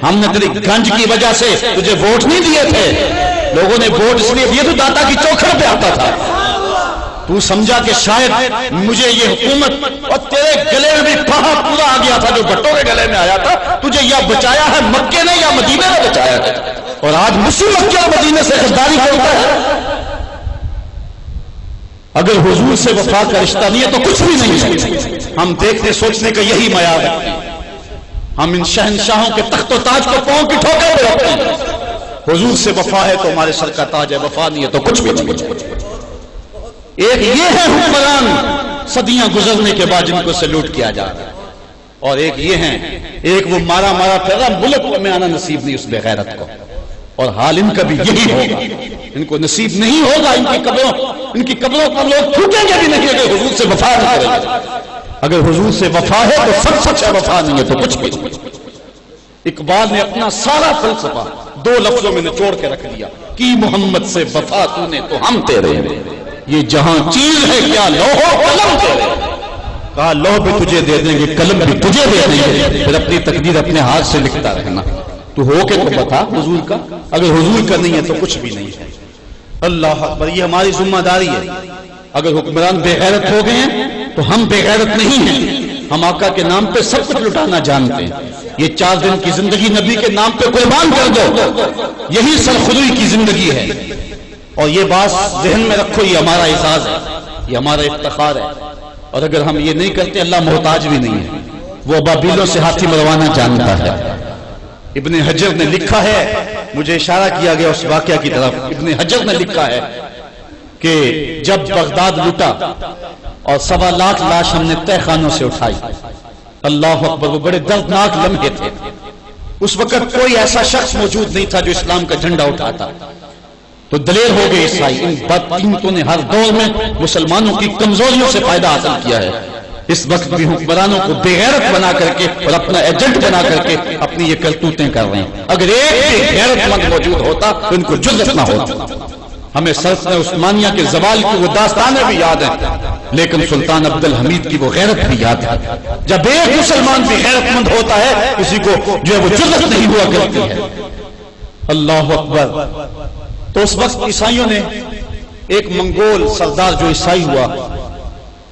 ہم نے تیری گنج کی وجہ سے تجھے ووٹ نہیں دیے تھے، لوگوں نے ووٹ اس لیے دیے تو داتا کی چوکھڑ پہ آتا تھا، تو سمجھا کہ شاید مجھے یہ حکومت، اور تیرے گلے میں بھی پہا پورا آ گیا تھا جو بھٹو کے گلے میں آیا تھا، تجھے یا بچایا ہے مکے نے یا مدینے نے بچایا ہے، اور آج مسلم مکے اور مدینے سے غداری کرتا ہے۔ اگر حضور سے وفا کا رشتہ نہیں ہے تو کچھ بھی نہیں ہے۔ ہم دیکھنے سوچنے کا یہی معیار ہے، ہم ان شہنشاہوں کے تخت و تاج کو پاؤں کی ٹھوکر پہ رکھتے ہیں۔ حضور سے وفا ہے تو ہمارے سر کا تاج ہے، وفا نہیں ہے تو کچھ بھی نہیں۔ ایک یہ ہے حکمران صدیاں گزرنے کے بعد جن کو سلوٹ کیا جا رہا ہے، اور ایک یہ ہیں، ایک وہ مارا مارا پھیرا ملک میں آنا نصیب نہیں اس بے غیرت کو، اور حال ان کا بھی یہی ہوگا، ان کو نصیب نہیں ہوگا، ان کی قبروں پر لوگ پھوٹیں گے بھی نہیں اگر حضور سے وفا نہ کریں۔ اگر حضور سے وفا ہے تو سب سچ ہے، وفا نہیں ہے تو کچھ بھی نہیں۔ اقبال نے اپنا سارا فلسفہ 2 لفظوں میں نچوڑ کے رکھ دیا، کی محمد سے وفا تو نے تو ہم تیرے، یہ جہاں چیز ہے کیا لوح و قلم تیرے، کہا لوح بھی تجھے دے دیں گے، قلم بھی تجھے دے دیں گے، پھر اپنی تقدیر اپنے ہاتھ سے لکھتا رہنا، تو ہو کے تو بتا حضور کا، اگر حضور کا نہیں ہے تو کچھ بھی نہیں ہے۔ اللہ اکبر، یہ ہماری ذمہ داری ہے۔ اگر حکمران بے غیرت ہو گئے ہیں تو ہم بے غیرت نہیں ہیں، ہم آقا کے نام پہ سب کچھ لٹانا جانتے ہیں۔ یہ 4 دن کی زندگی نبی کے نام پہ قربان کر دو، یہی سرخروئی کی زندگی ہے، اور یہ بات ذہن میں رکھو، یہ ہمارا اعزاز ہے، یہ ہمارا افتخار ہے، اور اگر ہم یہ نہیں کرتے اللہ محتاج بھی نہیں ہے، وہ ابابیلوں سے ہاتھی مروانا جانتا ہے۔ ابن حجر نے لکھا ہے، مجھے اشارہ کیا گیا اس واقعہ کی طرف، ابن حجر نے لکھا ہے کہ جب بغداد لوٹا اور 1.25 لاکھ لاش ہم نے تہ خانوں سے اٹھائی، اللہ اکبر، وہ بڑے دردناک لمحے تھے۔ اس وقت کوئی ایسا شخص موجود نہیں تھا جو اسلام کا جھنڈا اٹھاتا، تو دلیر ہو گئے عیسائی۔ ان بدقیمتوں نے ہر دور میں مسلمانوں کی کمزوریوں سے فائدہ حاصل کیا ہے، اس وقت بھی حکمرانوں کو بے غیرت بنا کر کے اور اپنا ایجنٹ بنا کر کے اپنی یہ کرتوتیں کر رہے ہیں۔ اگر ایک بھی غیرت مند موجود ہوتا تو ان کو جرأت نہ ہوتا۔ ہمیں سلطنت عثمانیہ کے زوال کی وہ داستانیں بھی یاد ہیں، لیکن سلطان عبد الحمید کی وہ غیرت بھی یاد ہے۔ جب ایک مسلمان بھی غیرت مند ہوتا ہے کسی کو جو ہے وہ جرأت نہیں ہوا کرتی ہے۔ اللہ اکبر۔ تو اس وقت عیسائیوں نے ایک منگول سردار جو عیسائی ہوا،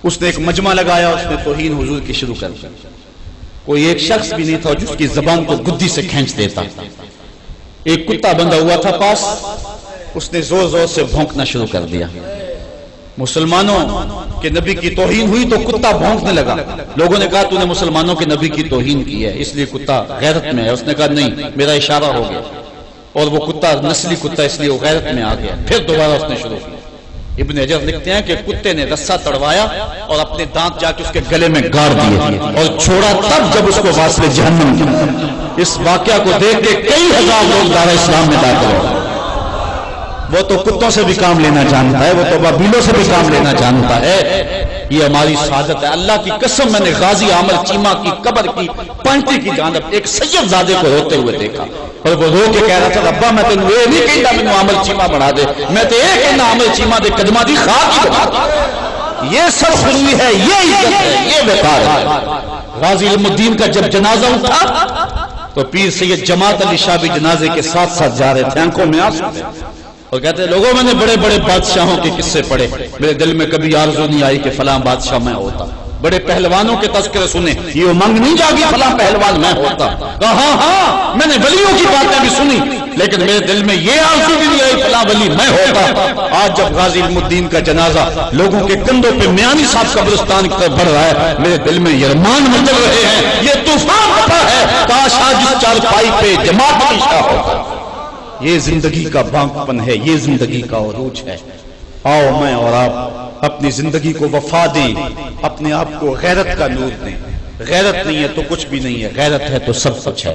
اس نے ایک مجمع لگایا، اس نے توہین حضور کی شروع کر دی۔ کوئی ایک شخص بھی نہیں تھا جس کی زبان کو گدی سے کھینچ دیتا۔ ایک کتا بندھا ہوا تھا پاس، اس نے زور زور سے بھونکنا شروع کر دیا۔ مسلمانوں کے نبی کی توہین ہوئی تو کتا بھونکنے لگا۔ لوگوں نے کہا تو نے مسلمانوں کے نبی کی توہین کی ہے اس لیے کتا غیرت میں ہے۔ اس نے کہا نہیں، میرا اشارہ ہو گیا، اور وہ کتا نسلی کتا اس لیے وہ غیرت میں آ گیا۔ پھر دوبارہ اس نے شروع کیا۔ ابن حجر لکھتے ہیں کہ کتے نے رسہ تڑوایا اور اپنے دانت جا کے اس کے گلے میں گاڑ دیے اور چھوڑا تب جب اس کو واصل جہنم کی۔ اس واقعہ کو دیکھ کے کئی ہزار لوگ دار اسلام میں داخل ہوئے۔ وہ تو کتوں سے بھی کام لینا جانتا ہے، وہ تو بابیلوں سے بھی کام لینا جانتا ہے۔ یہ ہماری سعادت ہے۔ اللہ کی قسم میں نے غازی عامر چیمہ کی قبر کی پنٹی کی جانب ایک سید زادے کو روتے ہوئے دیکھا، اور وہ رو کے کہہ رہا تھا ربا میں تینوں یہ نہیں کہتا مینوں عامر چیمہ بنا دے، میں تو یہ کہنا عامر چیمہ دے قدمہ دی خاک ہی بنا دے۔ یہ سرخروئی ہے، یہ عزت ہے، یہ وقار ہے۔ غازی علم الدین کا جب جنازہ اٹھا تو پیر سید جماعت علی شاہ بھی جنازے کے ساتھ ساتھ جا رہے تھے، آنکھوں میں آنسو تھے، اور کہتے ہیں لوگوں میں نے بڑے بڑے بادشاہوں کے قصے پڑھے، میرے دل میں کبھی آرزو نہیں آئی کہ فلاں بادشاہ میں ہوتا۔ بڑے پہلوانوں کے تذکرے سنے، یہ امنگ نہیں جاگی فلاں پہلوان میں ہوتا۔ کہا ہاں ہاں میں نے ولیوں کی باتیں بھی سنی، لیکن میرے دل میں یہ آرزو بھی نہیں آئی فلاں ولی میں ہوتا۔ آج جب غازی علم الدین کا جنازہ لوگوں کے کندھوں پہ میانی صاحب قبرستان کی طرف بڑھ رہا ہے، میرے دل میں یرمان مچل رہے ہیں، یہ طوفان اٹھا ہے، کاش آج اس چارپائی پہ جماعت علی شاہ ہوتا۔ یہ زندگی کا بانکپن ہے، یہ زندگی کا عروج ہے۔ آؤ میں اور آپ اپنی زندگی کو وفا دیں، اپنے آپ کو غیرت کا نور دیں۔ غیرت نہیں ہے تو کچھ بھی نہیں ہے، غیرت ہے تو سب کچھ ہے۔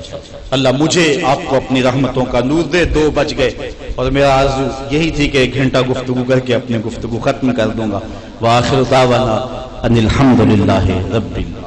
اللہ مجھے آپ کو اپنی رحمتوں کا نور دے۔ 2 بج گئے اور میرا آرزو یہی تھی کہ 1 گھنٹہ گفتگو کر کے اپنی گفتگو ختم کر دوں گا۔ وآخر دعوانا ان الحمدللہ رب العالمین۔